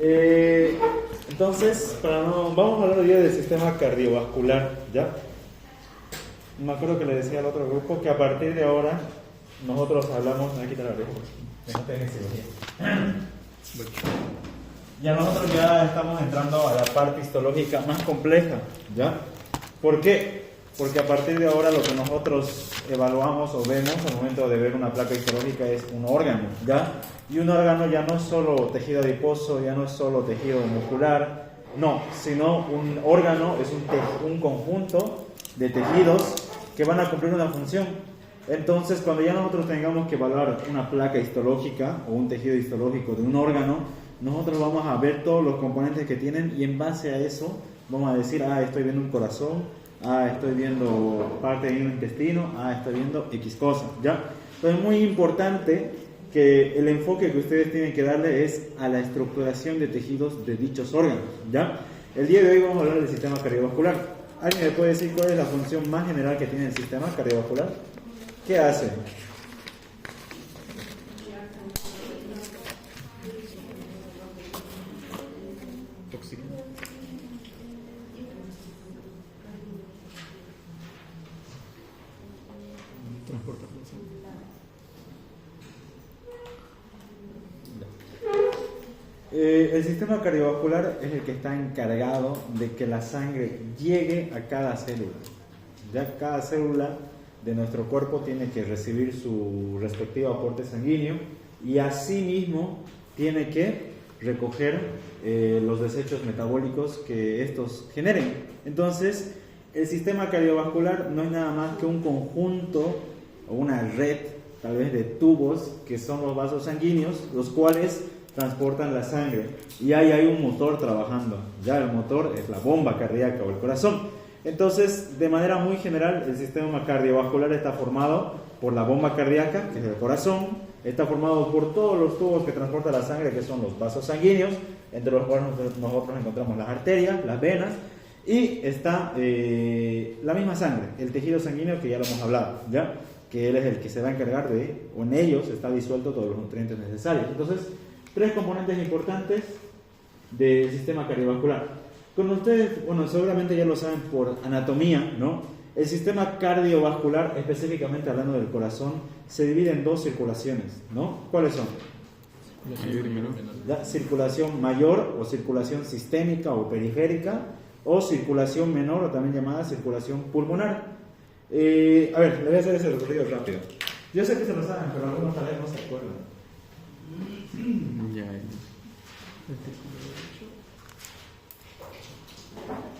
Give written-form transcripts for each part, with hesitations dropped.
Entonces, vamos a hablar hoy día del sistema cardiovascular, ¿ya? Me acuerdo que le decía al otro grupo que a partir de ahora nosotros hablamos... Me voy a quitar la oreja, no tenés cirugía. Ya nosotros ya estamos entrando a la parte histológica más compleja, ¿ya? ¿Por qué? Porque a partir de ahora lo que nosotros evaluamos o vemos al momento de ver una placa histológica es un órgano, ¿ya? Y un órgano ya no es solo tejido adiposo, ya no es solo tejido muscular, no, sino un órgano es un conjunto de tejidos que van a cumplir una función. Entonces, cuando ya nosotros tengamos que evaluar una placa histológica o un tejido histológico de un órgano, nosotros vamos a ver todos los componentes que tienen y en base a eso vamos a decir, estoy viendo un corazón, estoy viendo parte de un intestino, estoy viendo X cosa, ¿ya? Entonces es muy importante que el enfoque que ustedes tienen que darle es a la estructuración de tejidos de dichos órganos, ¿ya? El día de hoy vamos a hablar del sistema cardiovascular. ¿Alguien me puede decir cuál es la función más general que tiene el sistema cardiovascular? ¿Qué hace? El sistema cardiovascular es el que está encargado de que la sangre llegue a cada célula. Ya cada célula de nuestro cuerpo tiene que recibir su respectivo aporte sanguíneo y asimismo tiene que recoger los desechos metabólicos que estos generen. Entonces, el sistema cardiovascular no es nada más que un conjunto o una red, tal vez de tubos, que son los vasos sanguíneos, los cuales transportan la sangre. Y ahí hay un motor trabajando. Ya el motor es la bomba cardíaca o el corazón. Entonces, de manera muy general, el sistema cardiovascular está formado por la bomba cardíaca, que es el corazón, está formado por todos los tubos que transportan la sangre, que son los vasos sanguíneos, entre los cuales nosotros encontramos las arterias, las venas, y está la misma sangre, el tejido sanguíneo que ya lo hemos hablado, ¿ya? Que él es el que se va a encargar o en ellos está disuelto todos los nutrientes necesarios. Entonces, tres componentes importantes del sistema cardiovascular. Con ustedes, seguramente ya lo saben por anatomía, ¿no? El sistema cardiovascular, específicamente hablando del corazón, se divide en dos circulaciones, ¿no? ¿Cuáles son? La circulación mayor o circulación sistémica o periférica, o circulación menor o también llamada circulación pulmonar. A ver, le voy a hacer ese recorrido rápido. Yo sé que se lo saben, pero algunos tal vez no se acuerdan.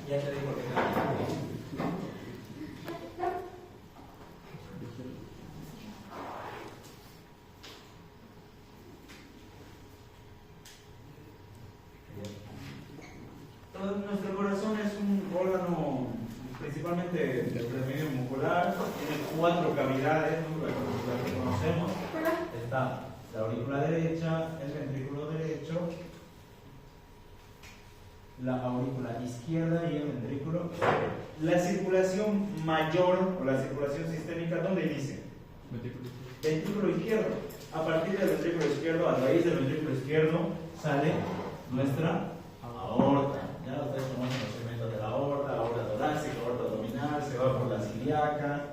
Ya te digo que nuestro corazón es un órgano principalmente del medio muscular, tiene 4 cavidades, las que conocemos. Está la aurícula derecha, el ventrículo derecho, la aurícula izquierda y el ventrículo. La circulación mayor o la circulación sistémica, ¿dónde inicia? Ventrículo izquierdo. A partir del ventrículo izquierdo, a raíz del ventrículo izquierdo, sale nuestra aorta. Ya ustedes conocen los segmentos de la aorta torácica, aorta abdominal, se va por la ciliaca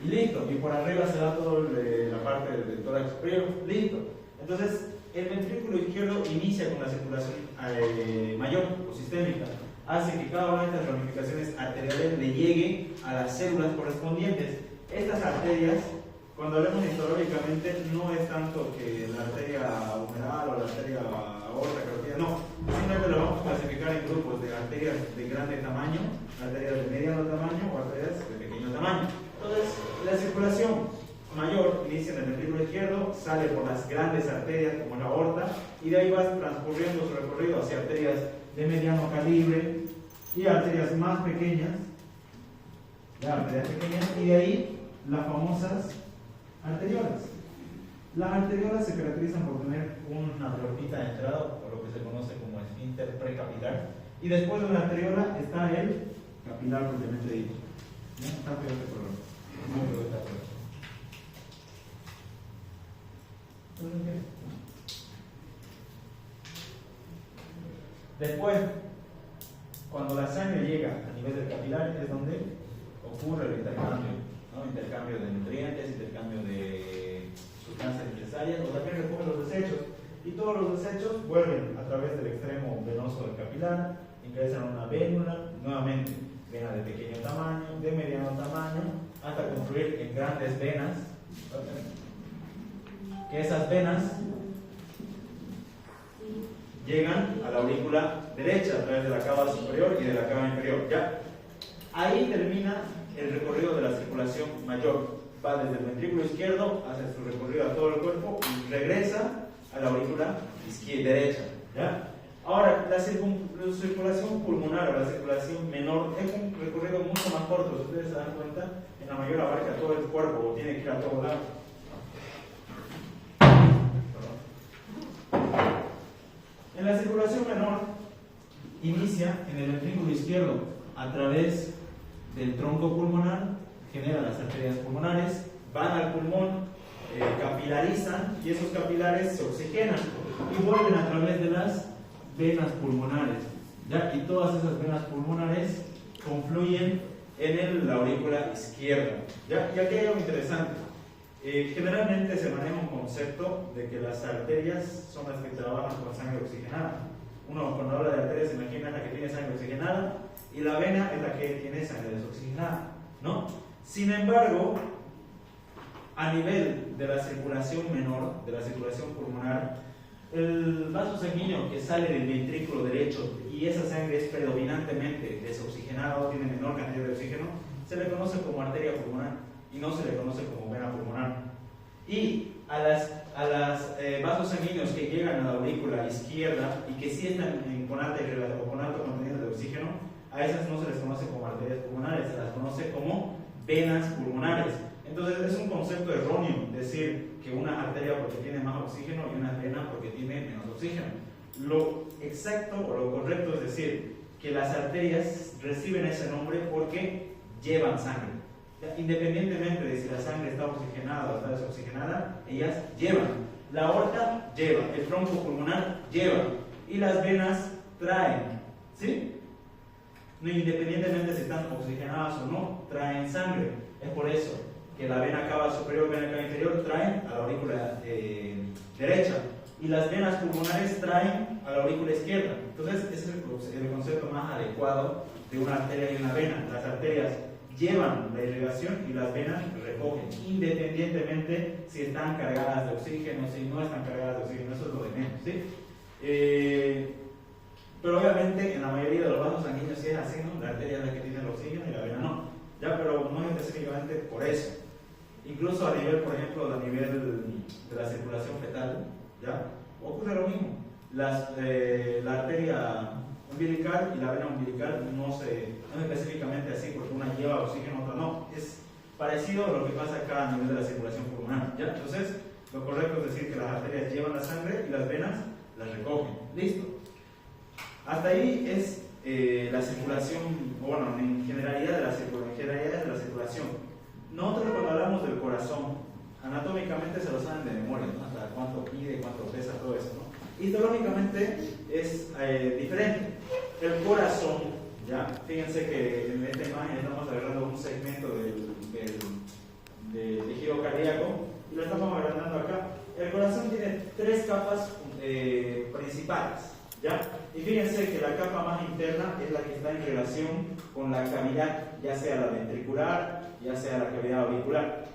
y listo. Y por arriba se da toda la parte del tórax superior, listo. Entonces, el ventrículo izquierdo inicia con la circulación mayor o sistémica, hace que cada una de estas ramificaciones arteriales le llegue a las células correspondientes. Estas arterias, cuando hablamos histológicamente, no es tanto que la arteria humeral o la arteria aorta carotídea, no, simplemente lo vamos a clasificar en grupos de arterias de grande tamaño, arterias de mediano tamaño o arterias de pequeño tamaño. Entonces, la circulación mayor inicia en el ventrículo izquierdo, sale por las grandes arterias como la aorta y de ahí va transcurriendo su recorrido hacia arterias de mediano calibre y arterias más pequeñas, y de ahí las famosas arteriolas. Las arteriolas se caracterizan por tener una aortita de entrada, o lo que se conoce como esfínter precapilar, y después de la arteriola está el capilar propiamente dicho. ¿Ya? Está peor este color. Muy peor este color. Después, cuando la sangre llega a nivel del capilar, es donde ocurre el intercambio, ¿no? Intercambio de nutrientes, intercambio de sustancias necesarias, o también recoge los desechos. Y todos los desechos vuelven a través del extremo venoso del capilar, ingresan a una vénula, nuevamente vena de pequeño tamaño, de mediano tamaño, hasta confluir en grandes venas, que esas venas llegan a la aurícula derecha a través de la cava superior y de la cava inferior. ¿Ya? Ahí termina el recorrido de la circulación mayor. Va desde el ventrículo izquierdo hacia su recorrido a todo el cuerpo y regresa a la aurícula derecha. ¿Ya? Ahora, la circulación pulmonar o la circulación menor es un recorrido mucho más corto. Si ustedes se dan cuenta, en la mayor abarca todo el cuerpo o tiene que ir a todos lados. En la circulación menor inicia en el ventrículo izquierdo a través del tronco pulmonar, genera las arterias pulmonares, van al pulmón, capilarizan y esos capilares se oxigenan y vuelven a través de las venas pulmonares, ¿ya? Y todas esas venas pulmonares confluyen en la aurícula izquierda, ¿ya? Y aquí hay algo interesante. Generalmente se maneja un concepto de que las arterias son las que trabajan con sangre oxigenada. Uno cuando habla de arterias se imagina la que tiene sangre oxigenada y la vena es la que tiene sangre desoxigenada, ¿no? Sin embargo, a nivel de la circulación menor, de la circulación pulmonar, el vaso sanguíneo que sale del ventrículo derecho y esa sangre es predominantemente desoxigenada o tiene menor cantidad de oxígeno, se le conoce como arteria pulmonar y no se le conoce como vena pulmonar. Y a las vasos sanguíneos que llegan a la aurícula izquierda y que sí están con alto contenido de oxígeno, a esas no se les conoce como arterias pulmonares, se las conoce como venas pulmonares. Entonces es un concepto erróneo decir que una arteria porque tiene más oxígeno y una vena porque tiene menos oxígeno. Lo exacto o lo correcto es decir que las arterias reciben ese nombre porque llevan sangre. Independientemente de si la sangre está oxigenada o está desoxigenada, ellas llevan. La aorta lleva, el tronco pulmonar lleva y las venas traen, ¿sí? No, independientemente si están oxigenadas o no, traen sangre. Es por eso que la vena cava superior y la vena cava inferior traen a la aurícula derecha y las venas pulmonares traen a la aurícula izquierda. Entonces ese es el concepto más adecuado de una arteria y una vena. Las arterias llevan la irrigación y las venas recogen, independientemente si están cargadas de oxígeno, si no están cargadas de oxígeno, eso es lo de menos, ¿sí? Pero obviamente en la mayoría de los vasos sanguíneos sí es así, ¿no? La arteria es la que tiene el oxígeno y la vena no, ¿ya? Pero no es específicamente por eso. Incluso a nivel, por ejemplo, a nivel de la circulación fetal, ¿ya? Ocurre lo mismo. La arteria umbilical y la vena umbilical no es específicamente así porque una lleva oxígeno, otra no. Es parecido a lo que pasa acá a nivel de la circulación pulmonar, ¿ya? Entonces, lo correcto es decir que las arterias llevan la sangre y las venas las recogen. Listo. Hasta ahí es la circulación, bueno, en generalidad de la circulación. Nosotros cuando hablamos del corazón, anatómicamente se lo saben de memoria, ¿no? Hasta cuánto pide, cuánto pesa, todo eso, ¿no? Histológicamente es diferente. El corazón, ¿ya? Fíjense que en esta imagen estamos agarrando un segmento del tejido cardíaco y lo estamos agrandando acá. El corazón tiene tres capas principales, ¿ya? Y fíjense que la capa más interna es la que está en relación con la cavidad, ya sea la ventricular, ya sea la cavidad auricular.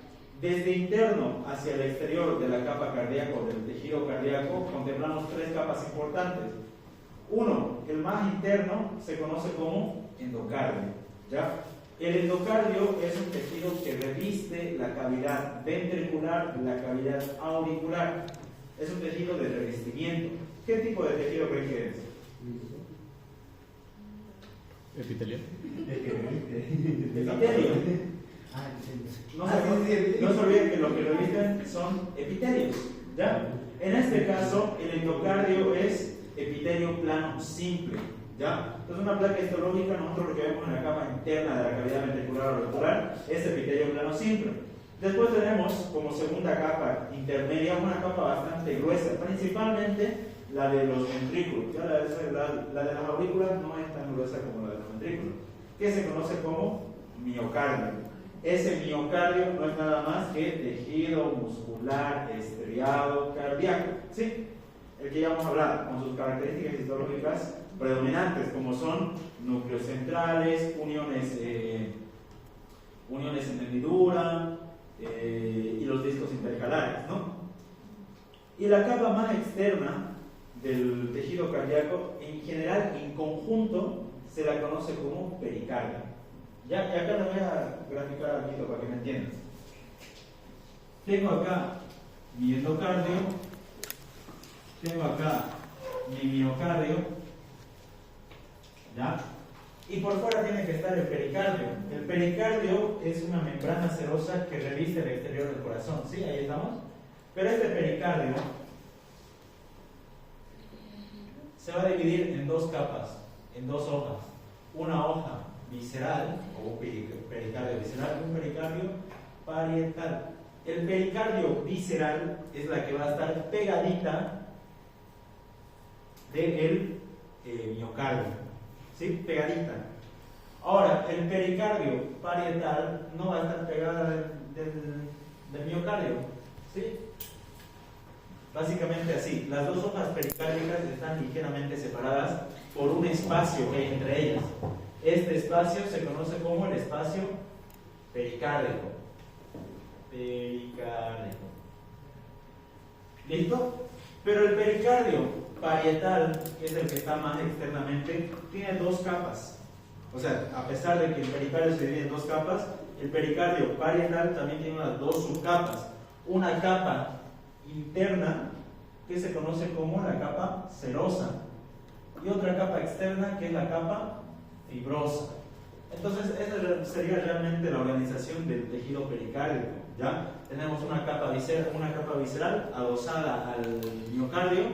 Desde interno hacia el exterior de la capa cardíaca o del tejido cardíaco contemplamos tres capas importantes. Uno, el más interno, se conoce como endocardio, ¿ya? El endocardio es un tejido que reviste la cavidad ventricular, la cavidad auricular. Es un tejido de revestimiento. ¿Qué tipo de tejido creen que es? Epitelio. Epitelio. No se olviden que lo que revisten son epitelios, ¿ya? En este caso, el endocardio es epitelio plano simple, ¿ya? Entonces, una placa histológica, nosotros lo que vemos en la capa interna de la cavidad ventricular auricular es epitelio plano simple. Después tenemos como segunda capa intermedia una capa bastante gruesa, principalmente la de los ventrículos. Ya la de las aurículas no es tan gruesa como la de los ventrículos, que se conoce como miocardio. Ese miocardio no es nada más que tejido muscular estriado cardíaco, ¿sí? El que ya hemos hablado, con sus características histológicas predominantes, como son núcleos centrales, uniones en hendidura y los discos intercalares, ¿no? Y la capa más externa del tejido cardíaco, en general, en conjunto, se la conoce como pericardio. Ya, y acá lo voy a graficar aquí para que me entiendan. Tengo acá mi endocardio, tengo acá mi miocardio, ¿ya? Y por fuera tiene que estar el pericardio. El pericardio es una membrana serosa que reviste el exterior del corazón, ¿sí? Ahí estamos. Pero este pericardio se va a dividir en dos capas, en dos hojas. Una hoja visceral, o un pericardio visceral, y un pericardio parietal. El pericardio visceral es la que va a estar pegadita del miocardio, ¿sí? Pegadita. Ahora, el pericardio parietal no va a estar pegada del miocardio, ¿sí? Básicamente así, las dos hojas pericárdicas están ligeramente separadas por un espacio que hay entre ellas. Este espacio se conoce como el espacio pericárdico. Pericárdico. ¿Listo? Pero el pericardio parietal, que es el que está más externamente, tiene dos capas. O sea, a pesar de que el pericardio se divide en dos capas, el pericardio parietal también tiene unas dos subcapas. Una capa interna, que se conoce como la capa serosa, y otra capa externa, que es la capa fibrosa. Entonces, esa sería realmente la organización del tejido pericárdico, ¿ya? Tenemos una capa visceral adosada al miocardio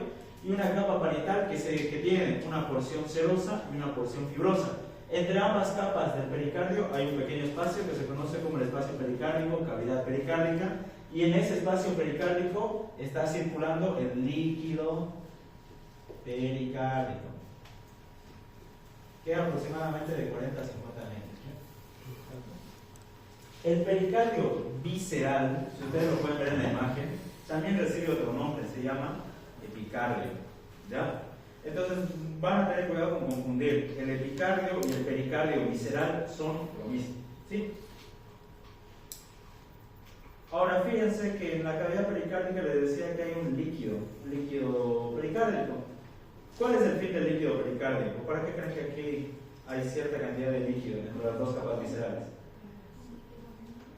y una capa parietal que tiene una porción serosa y una porción fibrosa. Entre ambas capas del pericardio hay un pequeño espacio que se conoce como el espacio pericárdico, cavidad pericárdica, y en ese espacio pericárdico está circulando el líquido pericárdico, que es aproximadamente de 40 a 50 metros. El pericardio visceral, si ustedes lo pueden ver en la imagen, también recibe otro nombre, se llama epicardio, ¿ya? Entonces van a tener cuidado con confundir. El epicardio y el pericardio visceral son lo mismo, ¿sí? Ahora fíjense que en la cavidad pericárdica les decía que hay un líquido pericárdico. ¿Cuál es el fin del líquido pericárdico? ¿Para qué creen que aquí hay cierta cantidad de líquido dentro de las dos capas viscerales?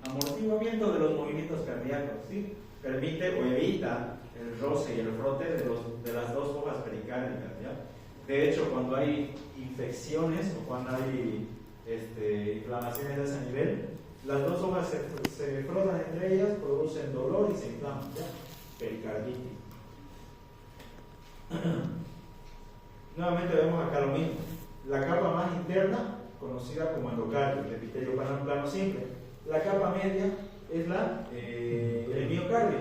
Amortiguamiento de los movimientos cardíacos, ¿sí? Permite o evita el roce y el frote de las dos hojas pericárdicas, ¿ya? De hecho, cuando hay infecciones o cuando hay inflamaciones de ese nivel, las dos hojas se frotan entre ellas, producen dolor y se inflaman, ¿ya? Pericarditis. Nuevamente vemos acá lo mismo. La capa más interna, conocida como endocardio, el epitelio plano simple. La capa media es el miocardio.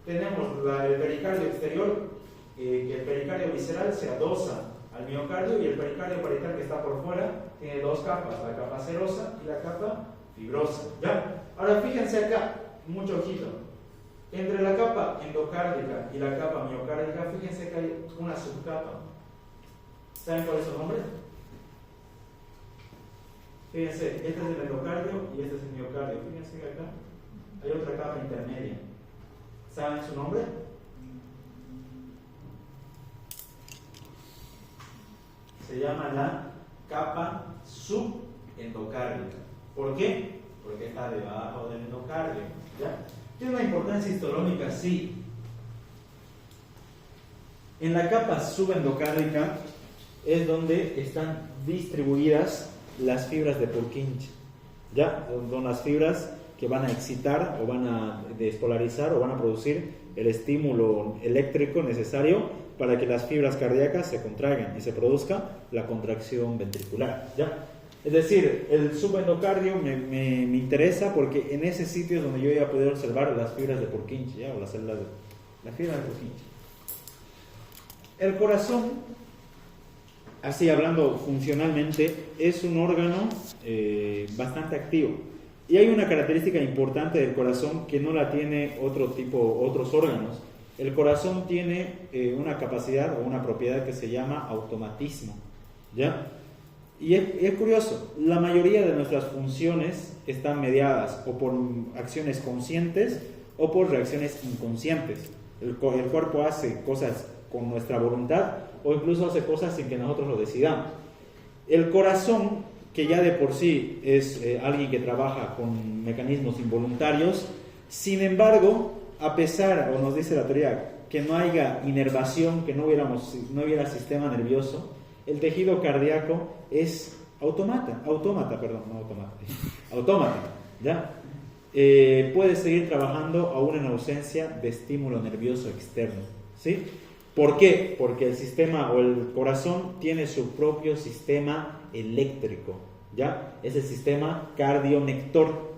Tenemos el pericardio exterior, que el pericardio visceral se adosa al miocardio, y el pericardio parietal que está por fuera tiene dos capas, la capa serosa y la capa fibrosa, ¿ya? Ahora fíjense acá, mucho ojito. Entre la capa endocárdica y la capa miocárdica, fíjense que hay una subcapa. ¿Saben cuál es su nombre? Fíjense, este es el endocardio y este es el miocardio. Fíjense que acá hay otra capa intermedia. ¿Saben su nombre? Se llama la capa subendocárdica. ¿Por qué? Porque está debajo del endocardio, ¿ya? ¿Tiene una importancia histológica? Sí. En la capa subendocárdica es donde están distribuidas las fibras de Purkinje, ¿ya? Son las fibras que van a excitar o van a despolarizar o van a producir el estímulo eléctrico necesario para que las fibras cardíacas se contraigan y se produzca la contracción ventricular, ¿ya? Es decir, el subendocardio me interesa porque en ese sitio es donde yo voy a poder observar las fibras de Purkinje, ¿ya? O las células de la fibra de Purkinje. El corazón, así hablando funcionalmente, es un órgano bastante activo. Y hay una característica importante del corazón que no la tiene otros órganos. El corazón tiene una capacidad o una propiedad que se llama automatismo, ¿ya? Y es curioso, la mayoría de nuestras funciones están mediadas o por acciones conscientes o por reacciones inconscientes. El cuerpo hace cosas con nuestra voluntad o incluso hace cosas sin que nosotros lo decidamos. El corazón, que ya de por sí es alguien que trabaja con mecanismos involuntarios, sin embargo, a pesar, o nos dice la teoría, que no haya inervación, que no hubiera sistema nervioso, el tejido cardíaco es autómata, ¿ya? Puede seguir trabajando aún en ausencia de estímulo nervioso externo, ¿sí? ¿Por qué? Porque el sistema o el corazón tiene su propio sistema eléctrico, ¿ya? Es el sistema cardionector.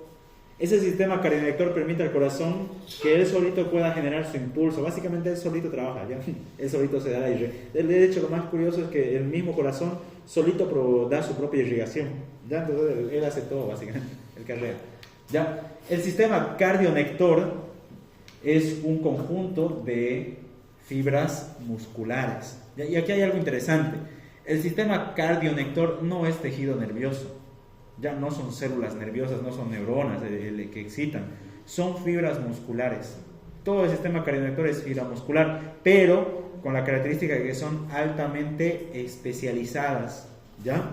Ese sistema cardionector permite al corazón que él solito pueda generar su impulso. Básicamente él solito trabaja, ¿ya? Él solito se da la irrigación. De hecho, lo más curioso es que el mismo corazón solito da su propia irrigación, ¿ya? Entonces él hace todo, básicamente, el carrera, ¿ya? El sistema cardionector es un conjunto de fibras musculares, ¿ya? Y aquí hay algo interesante. El sistema cardionector no es tejido nervioso. Ya no son células nerviosas, no son neuronas que excitan, son fibras musculares. Todo el sistema cardionector es fibra muscular, pero con la característica de que son altamente especializadas, ¿ya?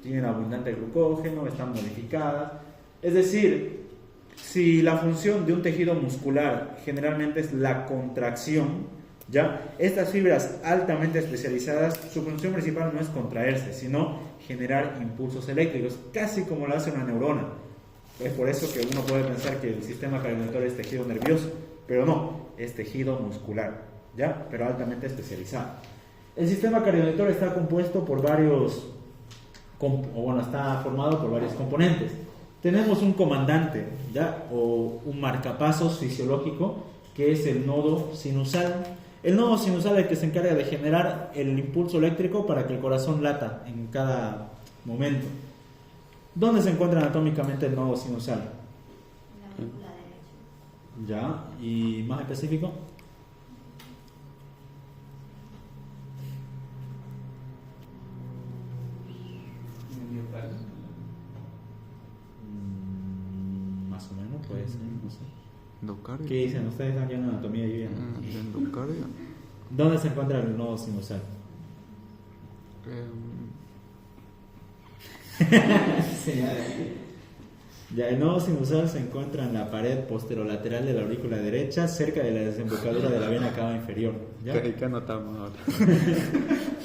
Tienen abundante glucógeno, están modificadas. Es decir, si la función de un tejido muscular generalmente es la contracción, ¿ya? Estas fibras altamente especializadas, su función principal no es contraerse, sino generar impulsos eléctricos, casi como lo hace una neurona. Es por eso que uno puede pensar que el sistema cardionector es tejido nervioso, pero no, es tejido muscular, ¿ya? Pero altamente especializado. El sistema cardionector está compuesto por está formado por varios componentes. Tenemos un comandante, ¿ya? O un marcapasos fisiológico, que es el nodo sinusal. El nodo sinusal es el que se encarga de generar el impulso eléctrico para que el corazón lata en cada momento. ¿Dónde se encuentra anatómicamente el nodo sinusal? En la aurícula derecha. Ya, y más específico. Más o menos, puede ser, no sé. Endocardio. ¿Qué dicen? Ustedes están ya en anatomía, yo ya no. Endocardio. ¿Dónde se encuentra el nodo sinusal? Ya, el nodo sinusal se encuentra en la pared posterolateral de la aurícula derecha, cerca de la desembocadura de la vena cava inferior. ¿Ya? ¿Qué anotamos ahora?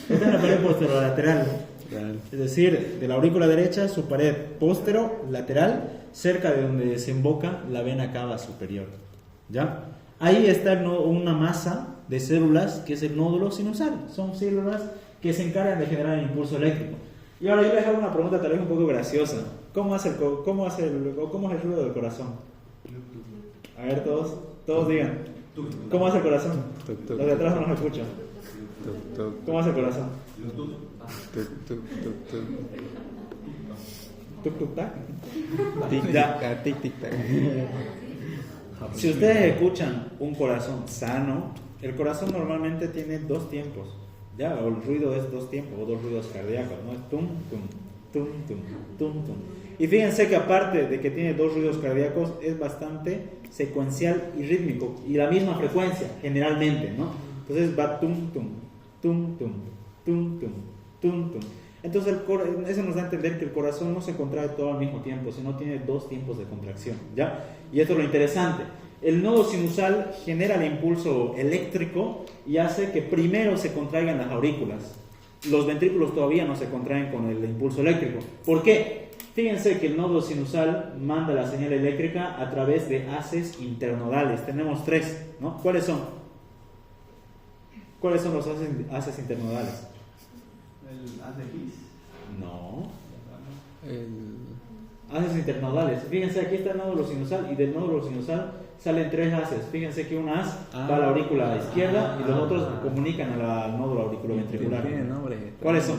Está en la pared posterolateral. Claro. Es decir, de la aurícula derecha, su pared posterolateral, cerca de donde desemboca la vena cava superior. ¿Ya? Ahí está una masa de células que es el nódulo sinusal. Son células que se encargan de generar el impulso eléctrico. Y ahora yo les hago una pregunta tal vez un poco graciosa. ¿Cómo es el ruido del corazón? A ver, todos digan. ¿Cómo hace el corazón? Los de atrás no nos escuchan. ¿Cómo hace el corazón? Tuk tuk tac. Tic-tac, tic-tac. Si ustedes escuchan un corazón sano, el corazón normalmente tiene dos tiempos, ¿ya? O el ruido es dos tiempos, o dos ruidos cardíacos, ¿no? Es tum, tum, tum, tum, tum, tum. Y fíjense que aparte de que tiene dos ruidos cardíacos, es bastante secuencial y rítmico, y la misma frecuencia, generalmente, ¿no? Entonces va tum, tum, tum, tum, tum, tum, tum, tum. Entonces eso nos da a entender que el corazón no se contrae todo al mismo tiempo, sino tiene dos tiempos de contracción, ¿ya? Y esto es lo interesante. El nodo sinusal genera el impulso eléctrico y hace que primero se contraigan las aurículas. Los ventrículos todavía no se contraen con el impulso eléctrico. ¿Por qué? Fíjense que el nodo sinusal manda la señal eléctrica a través de haces internodales. Tenemos tres, ¿no? ¿Cuáles son? ¿Cuáles son los haces internodales? El haz de His. No. Haces internodales. Fíjense, aquí está el nódulo sinusal y del nódulo sinusal salen 3 haces. Fíjense que un haz va a la aurícula izquierda y los otros comunican al nódulo auriculoventricular. Tiene nombre. ¿Cuáles son?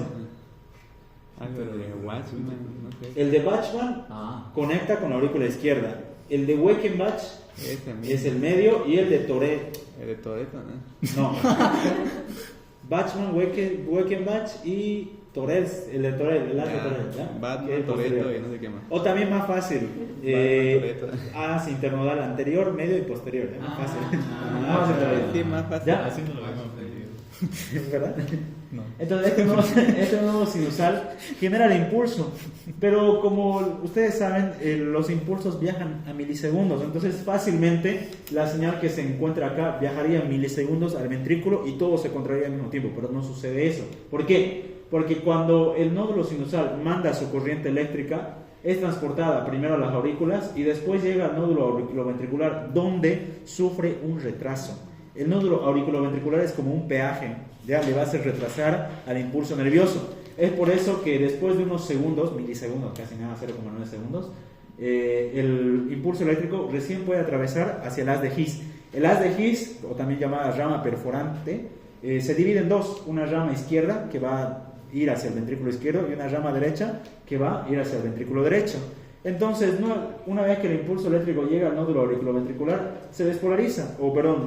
Algo de Watchman, no sé. El de Bachmann conecta con la aurícula izquierda. El de Weichenbach Ese mismo. es el medio y el de Tourette. El de Toretto, ¿no? No. Bachmann, Weichenbach y Tourette, el de Tourette, el haz de Tourette, ¿ya? Que es Batman, el Toretto posterior. y no sé qué más. O también más fácil, Toretto. haz internodal anterior, medio y posterior. ¿Ya? Más fácil. Más fácil, más fácil. ¿Ya? Así no lo vemos aprendido. ¿Verdad? No. Entonces, este nodo sinusal genera el impulso, pero como ustedes saben, los impulsos viajan a milisegundos, entonces fácilmente la señal que se encuentra acá viajaría en milisegundos al ventrículo y todo se contraería al mismo tiempo, pero no sucede eso. ¿Por qué? Porque cuando el nódulo sinusal manda su corriente eléctrica, es transportada primero a las aurículas y después llega al nódulo auriculoventricular, donde sufre un retraso. El nódulo auriculoventricular es como un peaje, ya le va a hacer retrasar al impulso nervioso. Es por eso que después de unos segundos, milisegundos, casi nada, 0,9 segundos, el impulso eléctrico recién puede atravesar hacia el haz de His. El haz de His, o también llamada rama perforante, se divide en dos: una rama izquierda que va a ir hacia el ventrículo izquierdo y una rama derecha que va a ir hacia el ventrículo derecho. Entonces, una vez que el impulso eléctrico llega al nódulo auriculoventricular, se despolariza,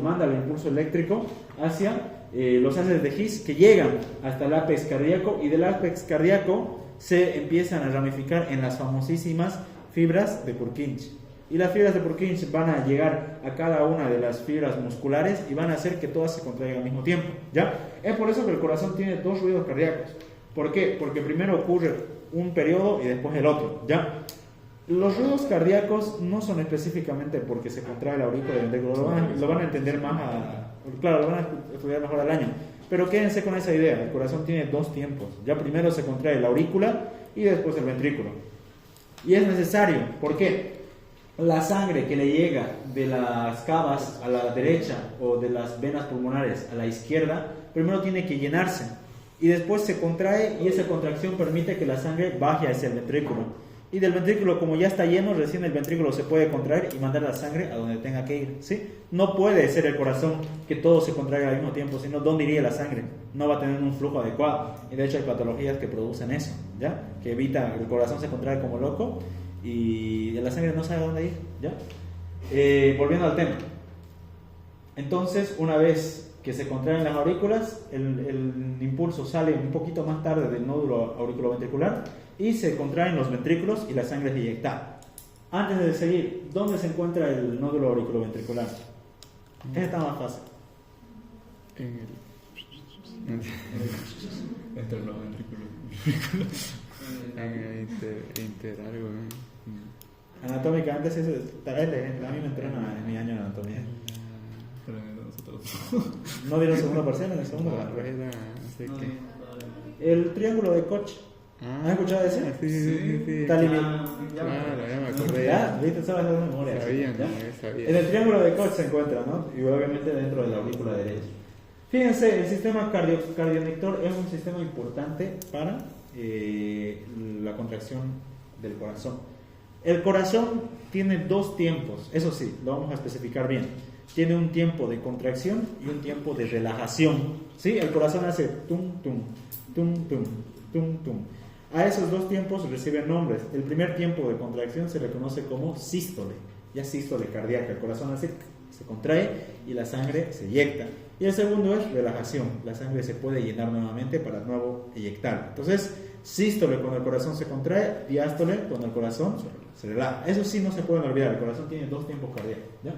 manda el impulso eléctrico hacia los haces de His, que llegan hasta el ápex cardíaco, y del ápex cardíaco se empiezan a ramificar en las famosísimas fibras de Purkinje. Y las fibras de Purkinje van a llegar a cada una de las fibras musculares y van a hacer que todas se contraigan al mismo tiempo, ¿ya? Es por eso que el corazón tiene dos ruidos cardíacos. ¿Por qué? Porque primero ocurre un periodo y después el otro, ¿ya? Los ruidos cardíacos no son específicamente porque se contrae la aurícula y el ventrículo, lo van a entender más, claro, lo van a estudiar mejor al año, pero quédense con esa idea: el corazón tiene dos tiempos, ya primero se contrae la aurícula y después el ventrículo, y es necesario. ¿Por qué? La sangre que le llega de las cavas a la derecha o de las venas pulmonares a la izquierda, primero tiene que llenarse y después se contrae, y esa contracción permite que la sangre baje hacia el ventrículo. Y del ventrículo, como ya está lleno, recién el ventrículo se puede contraer y mandar la sangre a donde tenga que ir, ¿sí? No puede ser el corazón que todo se contraiga al mismo tiempo, sino ¿dónde iría la sangre? No va a tener un flujo adecuado. Y de hecho hay patologías que producen eso, ¿ya? Que evitan que el corazón se contraiga como loco y la sangre no sabe a dónde ir, ¿ya? Volviendo al tema. Entonces, una vez que se contraen las aurículas, el impulso sale un poquito más tarde del nódulo auriculoventricular y se contraen los ventrículos y la sangre es eyectada. Antes de seguir, ¿dónde se encuentra el nódulo auriculoventricular? Este está más fácil. Entre los ventrículos. Inter algo, Anatómicamente, a mí me entrena en mi año de anatomía. Pero nosotros. ¿No dieron segundo parcial en el segundo? La rueda, no sé qué. El triángulo de Koch. ¿Has escuchado ese? Sí. Está limitado. Claro, ya me acordé. Ya, viste, sabes de memoria. Sabía, ¿Ya? no, sabía. En el triángulo de Koch se encuentra, ¿no? Y obviamente dentro de la aurícula derecha. Fíjense, el sistema cardionector es un sistema importante para la contracción del corazón. El corazón tiene dos tiempos, eso sí, lo vamos a especificar bien. Tiene un tiempo de contracción y un tiempo de relajación, ¿sí? El corazón hace tum, tum, tum, tum, tum, tum. A esos dos tiempos reciben nombres. El primer tiempo de contracción se le conoce como sístole, ya sístole cardíaca. El corazón hace, se contrae y la sangre se eyecta. Y el segundo es relajación, la sangre se puede llenar nuevamente para nuevo eyectar. Entonces, sístole cuando el corazón se contrae, diástole cuando el corazón se relaja. Eso sí no se pueden olvidar, el corazón tiene dos tiempos cardíacos, ¿ya?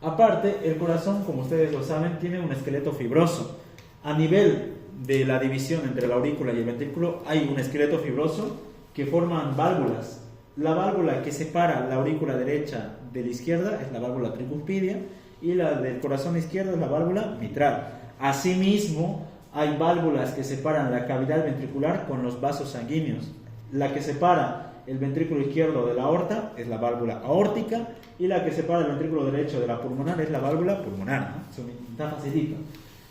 Aparte, el corazón, como ustedes lo saben, tiene un esqueleto fibroso. A nivel de la división entre la aurícula y el ventrículo hay un esqueleto fibroso que forman válvulas. La válvula que separa la aurícula derecha de la izquierda es la válvula tricuspidia y la del corazón izquierdo es la válvula mitral. Asimismo, hay válvulas que separan la cavidad ventricular con los vasos sanguíneos. La que separa el ventrículo izquierdo de la aorta es la válvula aórtica y la que separa el ventrículo derecho de la pulmonar es la válvula pulmonar, ¿no? Eso está facilito.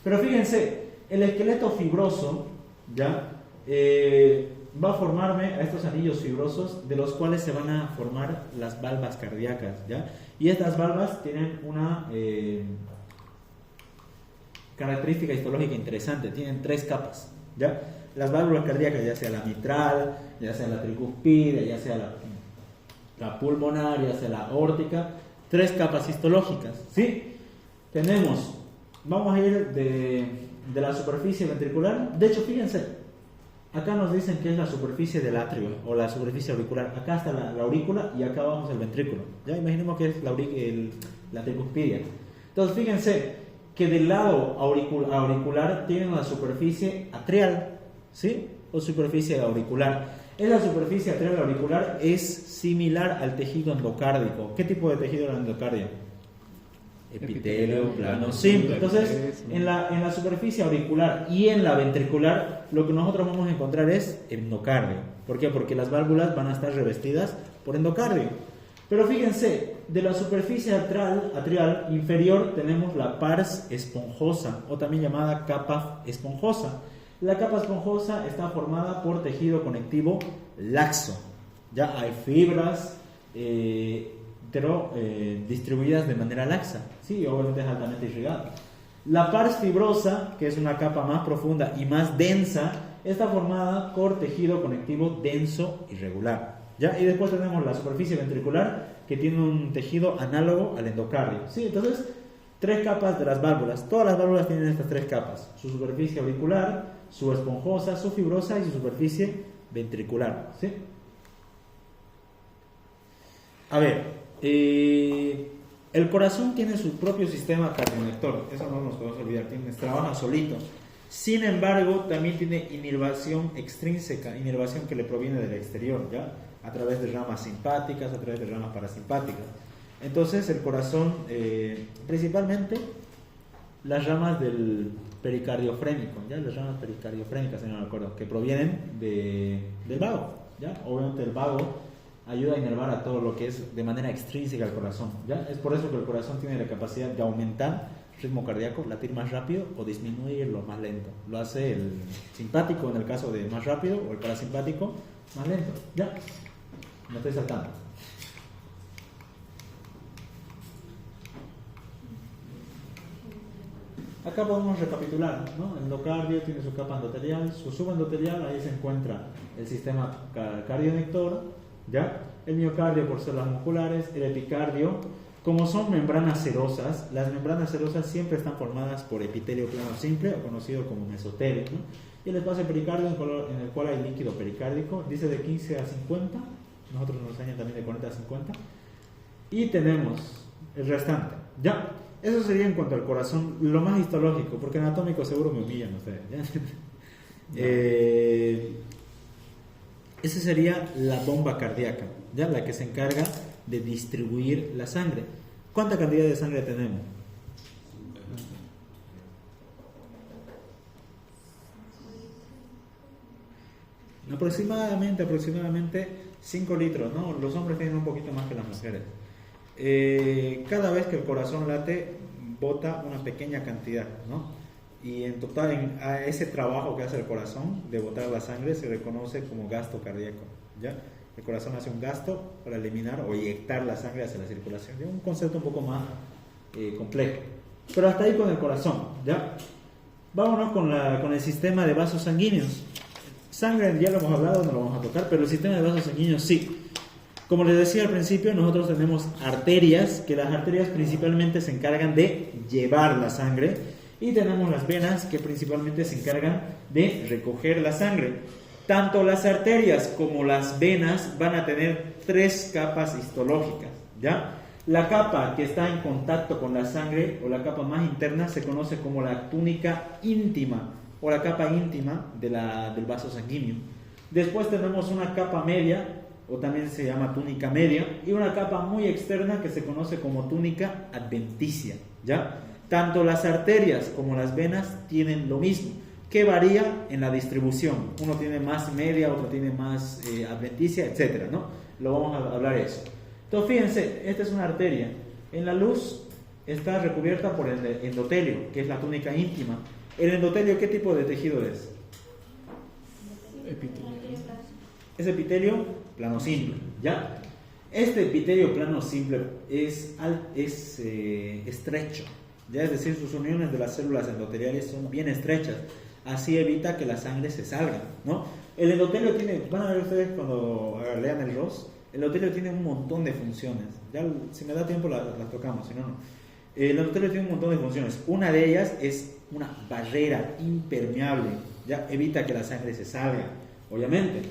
Pero fíjense, el esqueleto fibroso, ¿ya? va a formarme a estos anillos fibrosos de los cuales se van a formar las valvas cardíacas, ¿ya? Y estas valvas tienen una característica histológica interesante, tienen 3 capas, ¿ya? Las válvulas cardíacas, ya sea la mitral, ya sea la tricuspide, ya sea la pulmonar, ya sea la aórtica, 3 capas histológicas, ¿sí? Vamos a ir de la superficie ventricular. De hecho, fíjense, acá nos dicen que es la superficie del atrio o la superficie auricular. Acá está la aurícula y acá vamos el ventrículo. Ya imaginemos que es la tricuspidia. Entonces, fíjense que del lado auricular tienen la superficie atrial, ¿sí? O superficie auricular. Esa superficie atrial auricular es similar al tejido endocárdico. ¿Qué tipo de tejido era el endocardio? Epitelio plano simple. Entonces, en la superficie auricular y en la ventricular, lo que nosotros vamos a encontrar es endocardio. ¿Por qué? Porque las válvulas van a estar revestidas por endocardio. Pero fíjense, de la superficie atrial inferior tenemos la pars esponjosa, o también llamada capa esponjosa. La capa esponjosa está formada por tejido conectivo laxo. Ya hay fibras, pero distribuidas de manera laxa, sí, obviamente es altamente irrigada. La pars fibrosa, que es una capa más profunda y más densa, está formada por tejido conectivo denso y regular, ¿ya? Y después tenemos la superficie ventricular, que tiene un tejido análogo al endocardio, ¿sí? Entonces, 3 capas de las válvulas. Todas las válvulas tienen estas 3 capas: su superficie auricular, su esponjosa, su fibrosa y su superficie ventricular, ¿sí? A ver, el corazón tiene su propio sistema cardionector, eso no nos podemos olvidar, trabaja solito. Sin embargo, también tiene inervación extrínseca, inervación que le proviene del exterior, ¿ya? A través de ramas simpáticas, a través de ramas parasimpáticas. Entonces, el corazón, principalmente las ramas del pericardiofrénico, ¿ya? Las ramas pericardiofrénicas, si no me acuerdo, que provienen del vago, ¿ya? Obviamente el vago ayuda a inervar a todo lo que es de manera extrínseca al corazón, ¿ya? Es por eso que el corazón tiene la capacidad de aumentar el ritmo cardíaco, latir más rápido, o disminuirlo más lento. Lo hace el simpático en el caso de más rápido, o el parasimpático más lento, ¿ya? Me estoy saltando. Acá podemos recapitular, ¿no? El endocardio tiene su capa endotelial, su subendotelial, ahí se encuentra el sistema cardionector, ¿ya? El miocardio por células musculares, el epicardio. Como son membranas serosas, las membranas serosas siempre están formadas por epitelio plano simple, o conocido como mesotelio, ¿no? Y el espacio pericardio en el cual hay líquido pericárdico, dice de 15 a 50, nosotros nos enseñan también de 40 a 50, y tenemos el restante, ¿ya? Eso sería en cuanto al corazón, lo más histológico, porque anatómico seguro me humillan ustedes, ¿ya? Esa sería la bomba cardíaca, ¿ya? La que se encarga de distribuir la sangre. ¿Cuánta cantidad de sangre tenemos? Aproximadamente 5 litros, ¿no? Los hombres tienen un poquito más que las mujeres. Cada vez que el corazón late, bota una pequeña cantidad, ¿no? Y en total, a ese trabajo que hace el corazón de botar la sangre se reconoce como gasto cardíaco, ¿ya? El corazón hace un gasto para eliminar o inyectar la sangre hacia la circulación. Es un concepto un poco más complejo. Pero hasta ahí con el corazón, ¿ya? Vámonos con el sistema de vasos sanguíneos. Sangre ya lo hemos hablado, no lo vamos a tocar, pero el sistema de vasos sanguíneos sí. Como les decía al principio, nosotros tenemos arterias, que las arterias principalmente se encargan de llevar la sangre, y tenemos las venas, que principalmente se encargan de recoger la sangre. Tanto las arterias como las venas van a tener 3 capas histológicas, ¿ya? La capa que está en contacto con la sangre, o la capa más interna, se conoce como la túnica íntima, o la capa íntima del vaso sanguíneo. Después tenemos una capa media, o también se llama túnica media, y una capa muy externa que se conoce como túnica adventicia, ¿ya? Tanto las arterias como las venas tienen lo mismo, que varía en la distribución. Uno tiene más media, otro tiene más adventicia, etcétera, ¿no? Lo vamos a hablar de eso. Entonces, fíjense, esta es una arteria. En la luz está recubierta por el endotelio, que es la túnica íntima. ¿El endotelio qué tipo de tejido es? Es epitelio plano simple, ¿ya? Este epitelio plano simple es estrecho, ¿ya? Es decir, sus uniones de las células endoteliales son bien estrechas, así evita que la sangre se salga, ¿no? El endotelio tiene, van a ver ustedes cuando lean el ROS, el endotelio tiene un montón de funciones, ya si me da tiempo las tocamos, si no, no. El endotelio tiene un montón de funciones, una de ellas es una barrera impermeable, ya evita que la sangre se salga, obviamente.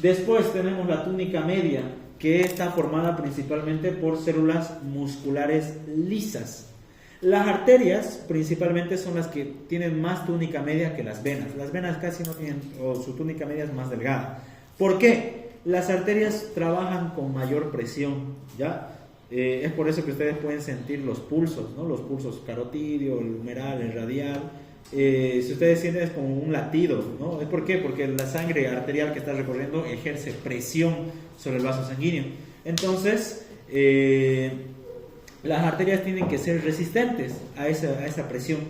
Después tenemos la túnica media, que está formada principalmente por células musculares lisas. Las arterias principalmente son las que tienen más túnica media que las venas. Las venas casi no tienen, o su túnica media es más delgada. ¿Por qué? Las arterias trabajan con mayor presión, ¿ya? Es por eso que ustedes pueden sentir los pulsos, ¿no? Los pulsos carotidio, el humeral, el radial. Si ustedes sienten es como un latido, ¿no? ¿Por qué? Porque la sangre arterial que está recorriendo ejerce presión sobre el vaso sanguíneo. Entonces, las arterias tienen que ser resistentes a esa presión.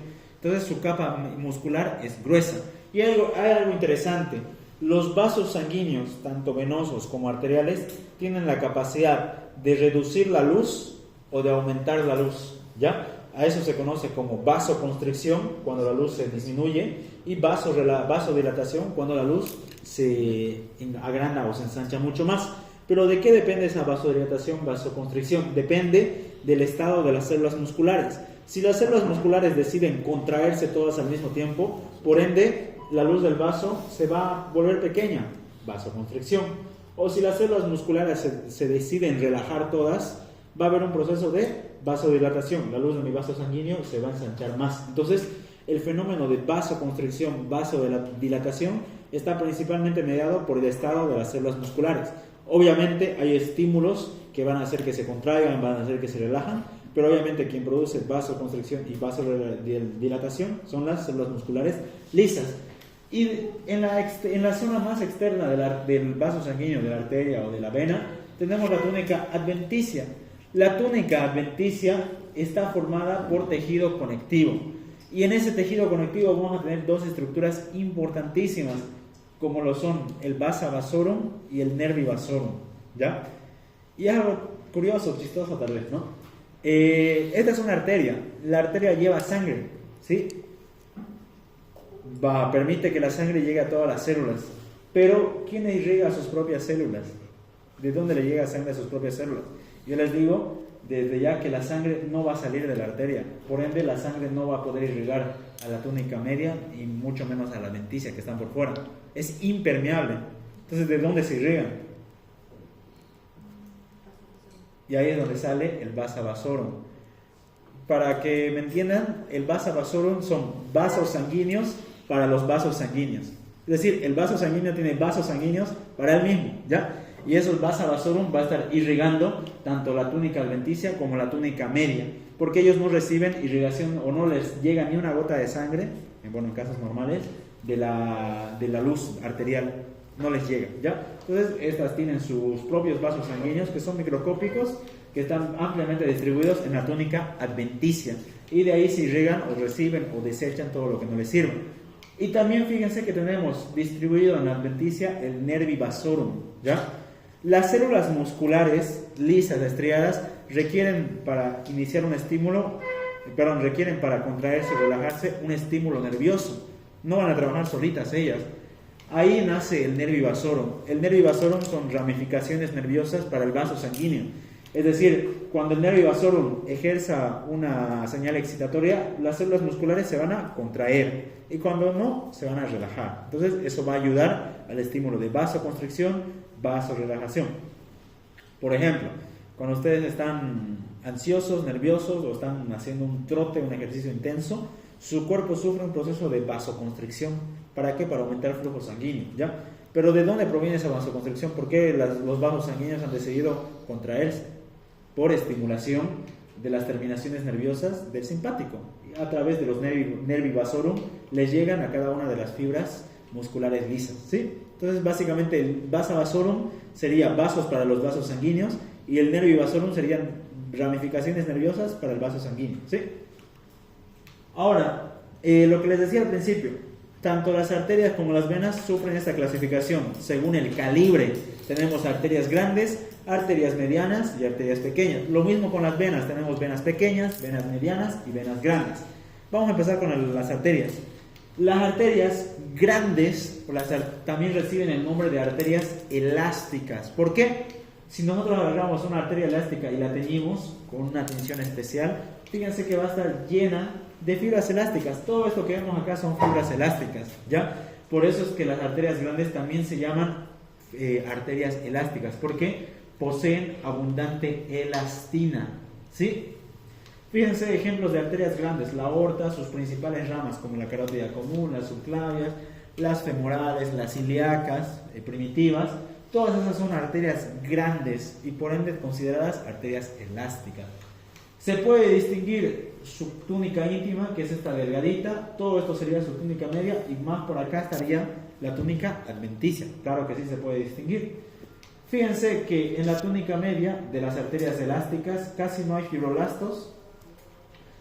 Entonces, su capa muscular es gruesa. Y hay algo interesante. Los vasos sanguíneos, tanto venosos como arteriales, tienen la capacidad de reducir la luz o de aumentar la luz, ¿ya? A eso se conoce como vasoconstricción, cuando la luz se disminuye, y vasodilatación, cuando la luz se agranda o se ensancha mucho más. Pero ¿de qué depende esa vasodilatación, vasoconstricción? Depende del estado de las células musculares. Si las células musculares deciden contraerse todas al mismo tiempo, por ende, la luz del vaso se va a volver pequeña, vasoconstricción. O si las células musculares se deciden relajar todas, va a haber un proceso de vasodilatación, la luz de mi vaso sanguíneo se va a ensanchar más. Entonces, el fenómeno de vasoconstricción, vasodilatación, está principalmente mediado por el estado de las células musculares. Obviamente hay estímulos que van a hacer que se contraigan, van a hacer que se relajan, pero obviamente quien produce vasoconstricción y vasodilatación son las células musculares lisas. Y en la zona más externa del vaso sanguíneo, de la arteria o de la vena, tenemos la túnica adventicia. La túnica adventicia está formada por tejido conectivo. Y en ese tejido conectivo vamos a tener dos estructuras importantísimas, como lo son el vasa vasorum y el nervi vasorum, ¿ya? Y es algo curioso, chistoso tal vez, ¿no? Esta es una arteria. La arteria lleva sangre, ¿sí? Permite que la sangre llegue a todas las células. Pero, ¿quién irriga sus propias células? ¿De dónde le llega sangre a sus propias células? Yo les digo desde ya que la sangre no va a salir de la arteria, por ende la sangre no va a poder irrigar a la túnica media y mucho menos a la adventicia que están por fuera. Es impermeable. Entonces, ¿de dónde se irrigan? Y ahí es donde sale el vasa vasorum. Para que me entiendan, el vasa vasorum son vasos sanguíneos para los vasos sanguíneos. Es decir, el vaso sanguíneo tiene vasos sanguíneos para él mismo, ¿ya? Y esos vasa vasorum va a estar irrigando tanto la túnica adventicia como la túnica media, porque ellos no reciben irrigación o no les llega ni una gota de sangre, bueno, en casos normales, de la luz arterial, no les llega, ¿ya? Entonces, estas tienen sus propios vasos sanguíneos que son microscópicos, que están ampliamente distribuidos en la túnica adventicia, y de ahí se irrigan o reciben o desechan todo lo que no les sirve. Y también fíjense que tenemos distribuido en la adventicia el nervi vasorum, ¿ya? Las células musculares lisas, estriadas, requieren para contraerse o relajarse un estímulo nervioso. No van a trabajar solitas ellas. Ahí nace el nervi vasorum. El nervi vasorum son ramificaciones nerviosas para el vaso sanguíneo. Es decir, cuando el nervi vasorum ejerza una señal excitatoria, las células musculares se van a contraer y cuando no, se van a relajar. Entonces, eso va a ayudar al estímulo de vasoconstricción, vasorelajación. Por ejemplo, cuando ustedes están ansiosos, nerviosos o están haciendo un trote, un ejercicio intenso, su cuerpo sufre un proceso de vasoconstricción. ¿Para qué? Para aumentar el flujo sanguíneo, ¿ya? Pero ¿de dónde proviene esa vasoconstricción? ¿Por qué los vasos sanguíneos han decidido contraerse? Por estimulación de las terminaciones nerviosas del simpático. A través de los nervi vasorum les llegan a cada una de las fibras musculares lisas, ¿sí? Entonces, básicamente, el vasa vasorum sería vasos para los vasos sanguíneos y el nervi vasorum serían ramificaciones nerviosas para el vaso sanguíneo, ¿sí? Ahora, lo que les decía al principio, Tanto las arterias como las venas sufren esta clasificación según el calibre. Tenemos arterias grandes, arterias medianas y arterias pequeñas. Lo mismo con las venas, tenemos venas pequeñas, venas medianas y venas grandes. Vamos a empezar con las arterias. Las arterias grandes también reciben el nombre de arterias elásticas. ¿Por qué? Si nosotros agarramos una arteria elástica y la teñimos con una tinción especial, fíjense que va a estar llena de fibras elásticas. Todo esto que vemos acá son fibras elásticas, ¿ya? Por eso es que las arterias grandes también se llaman arterias elásticas, porque poseen abundante elastina, ¿sí? Fíjense ejemplos de arterias grandes: la aorta, sus principales ramas como la carótida común, las subclavias, las femorales, las ilíacas primitivas. Todas esas son arterias grandes y por ende consideradas arterias elásticas. Se puede distinguir su túnica íntima, que es esta delgadita. Todo esto sería su túnica media y más por acá estaría la túnica adventicia. Claro que sí se puede distinguir. Fíjense que en la túnica media de las arterias elásticas casi no hay fibroblastos.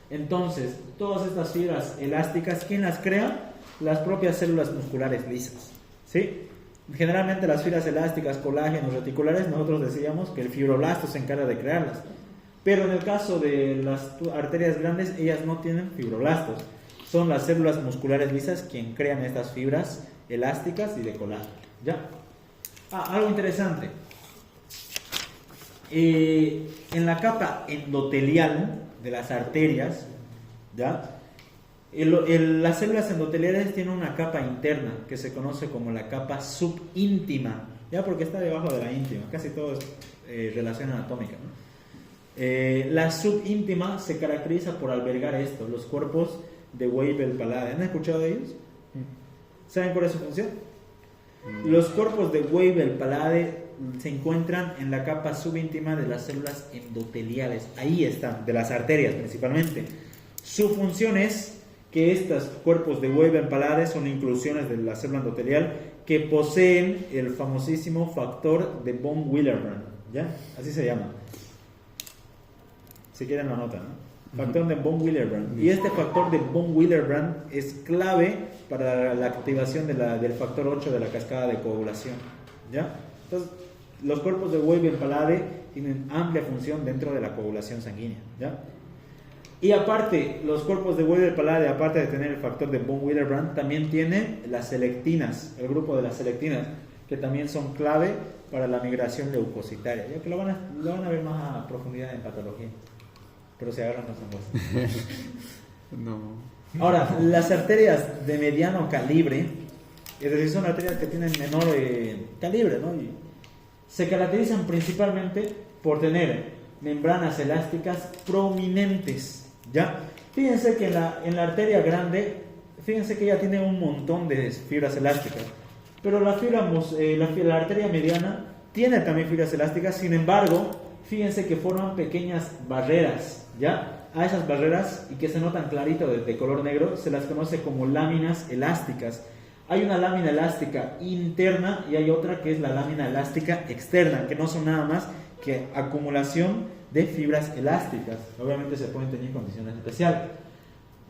Entonces, todas estas fibras elásticas, ¿quién las crea? Las propias células musculares lisas, ¿sí? Generalmente las fibras elásticas, colágenos, reticulares, nosotros decíamos que el fibroblasto se encarga de crearlas. Pero en el caso de las arterias grandes, ellas no tienen fibroblastos. Son las células musculares lisas quien crean estas fibras elásticas y de colágeno, ¿ya? Algo interesante. En la capa endotelial de las arterias, ¿ya? Las células endoteliales tienen una capa interna que se conoce como la capa subíntima, ¿ya? Porque está debajo de la íntima, casi todo es relación anatómica, ¿no? La subíntima se caracteriza por albergar los cuerpos de Weibel-Palade. ¿Han escuchado de ellos? ¿Saben cuál es su función? Los cuerpos de Weibel-Palade se encuentran en la capa subíntima de las células endoteliales. Ahí están, de las arterias principalmente. Su función es que estos cuerpos de Weibel-Palade son inclusiones de la célula endotelial que poseen el famosísimo factor de von Willebrand, ¿ya? Así se llama. Si quieren lo anotan, ¿no? Factor de von Willebrand. Y este factor de von Willebrand es clave para la activación del factor 8 de la cascada de coagulación, ¿ya? Entonces, los cuerpos de Weibel-Palade tienen amplia función dentro de la coagulación sanguínea, ¿ya? Y aparte, los cuerpos de Weibel-Palade, aparte de tener el factor de von Willebrand, también tienen las selectinas, el grupo de las selectinas, que también son clave para la migración leucocitaria, ya que lo van a ver más a profundidad en patología. Pero se agarran las ambas. No. Ahora, las arterias de mediano calibre, es decir, son arterias que tienen menor calibre, ¿no? Y se caracterizan principalmente por tener membranas elásticas prominentes, ¿ya? Fíjense que en la arteria grande, fíjense que ella tiene un montón de fibras elásticas, pero la arteria mediana tiene también fibras elásticas. Sin embargo, fíjense que forman pequeñas barreras, ¿ya? A esas barreras, y que se notan clarito de color negro, se las conoce como láminas elásticas. Hay una lámina elástica interna y hay otra que es la lámina elástica externa, que no son nada más que acumulación de fibras elásticas. Obviamente se pueden tener condiciones especiales.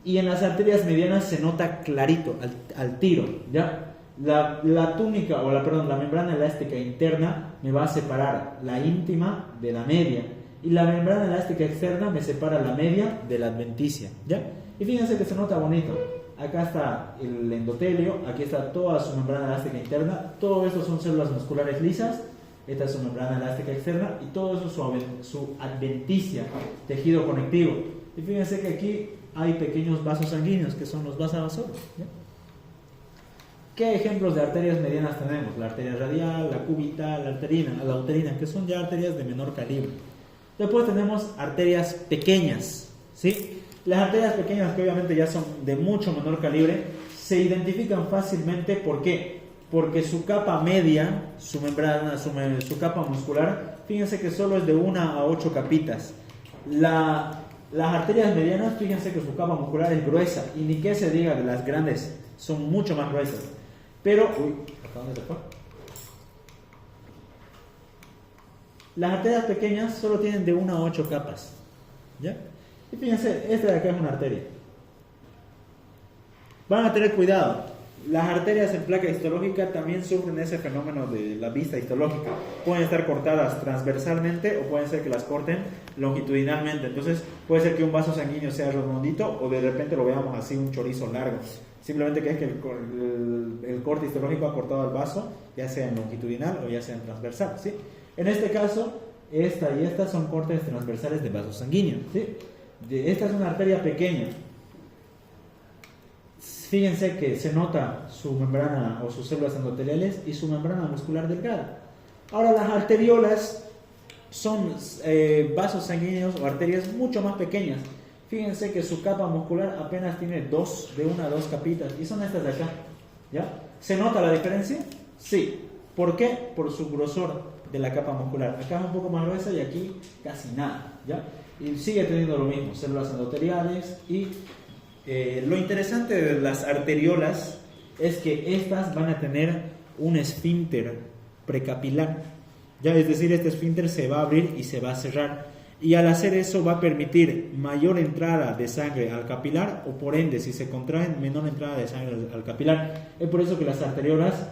Y en las arterias medianas se nota clarito, al tiro, ¿ya? La túnica, la membrana elástica interna me va a separar la íntima de la media, y la membrana elástica externa me separa la media de la adventicia, ¿ya? Y fíjense que se nota bonito. Acá está el endotelio, aquí está toda su membrana elástica interna, todo esto son células musculares lisas, esta es su membrana elástica externa, y todo eso es su adventicia, tejido conectivo. Y fíjense que aquí hay pequeños vasos sanguíneos que son los vasovasoros, ¿ya? ¿Qué ejemplos de arterias medianas tenemos? La arteria radial, la cúbita, la uterina, que son ya arterias de menor calibre. Después tenemos arterias pequeñas, ¿sí? Las arterias pequeñas, que obviamente ya son de mucho menor calibre, se identifican fácilmente. ¿Por qué? Porque su capa media, su membrana, su capa muscular, fíjense que solo es de 1 a 8 capitas. Las arterias medianas, fíjense que su capa muscular es gruesa, y ni que se diga de las grandes, son mucho más gruesas. Pero, ¿hasta dónde se fue? Las arterias pequeñas solo tienen de 1 a 8 capas, ¿ya? Y fíjense, esta de acá es una arteria. Van a tener cuidado. Las arterias en placa histológica también sufren ese fenómeno de la vista histológica. Pueden estar cortadas transversalmente o pueden ser que las corten longitudinalmente. Entonces puede ser que un vaso sanguíneo sea redondito o de repente lo veamos así, un chorizo largo. Simplemente que es que el corte histológico ha cortado el vaso, ya sea en longitudinal o ya sea en transversal, ¿sí? En este caso, esta y esta son cortes transversales de vaso sanguíneo, ¿sí? Esta es una arteria pequeña. Fíjense que se nota su membrana o sus células endoteliales y su membrana muscular delgada. Ahora las arteriolas son vasos sanguíneos o arterias mucho más pequeñas. Fíjense que su capa muscular apenas tiene de una a dos capitas y son estas de acá, ¿ya? ¿Se nota la diferencia? Sí. ¿Por qué? Por su grosor de la capa muscular. Acá es un poco más gruesa y aquí casi nada, ¿ya? Y sigue teniendo lo mismo, células endoteliales y lo interesante de las arteriolas es que estas van a tener un esfínter precapilar, ¿ya? Es decir, este esfínter se va a abrir y se va a cerrar. Y al hacer eso va a permitir mayor entrada de sangre al capilar o por ende, si se contraen, menor entrada de sangre al capilar. Es por eso que las arteriolas,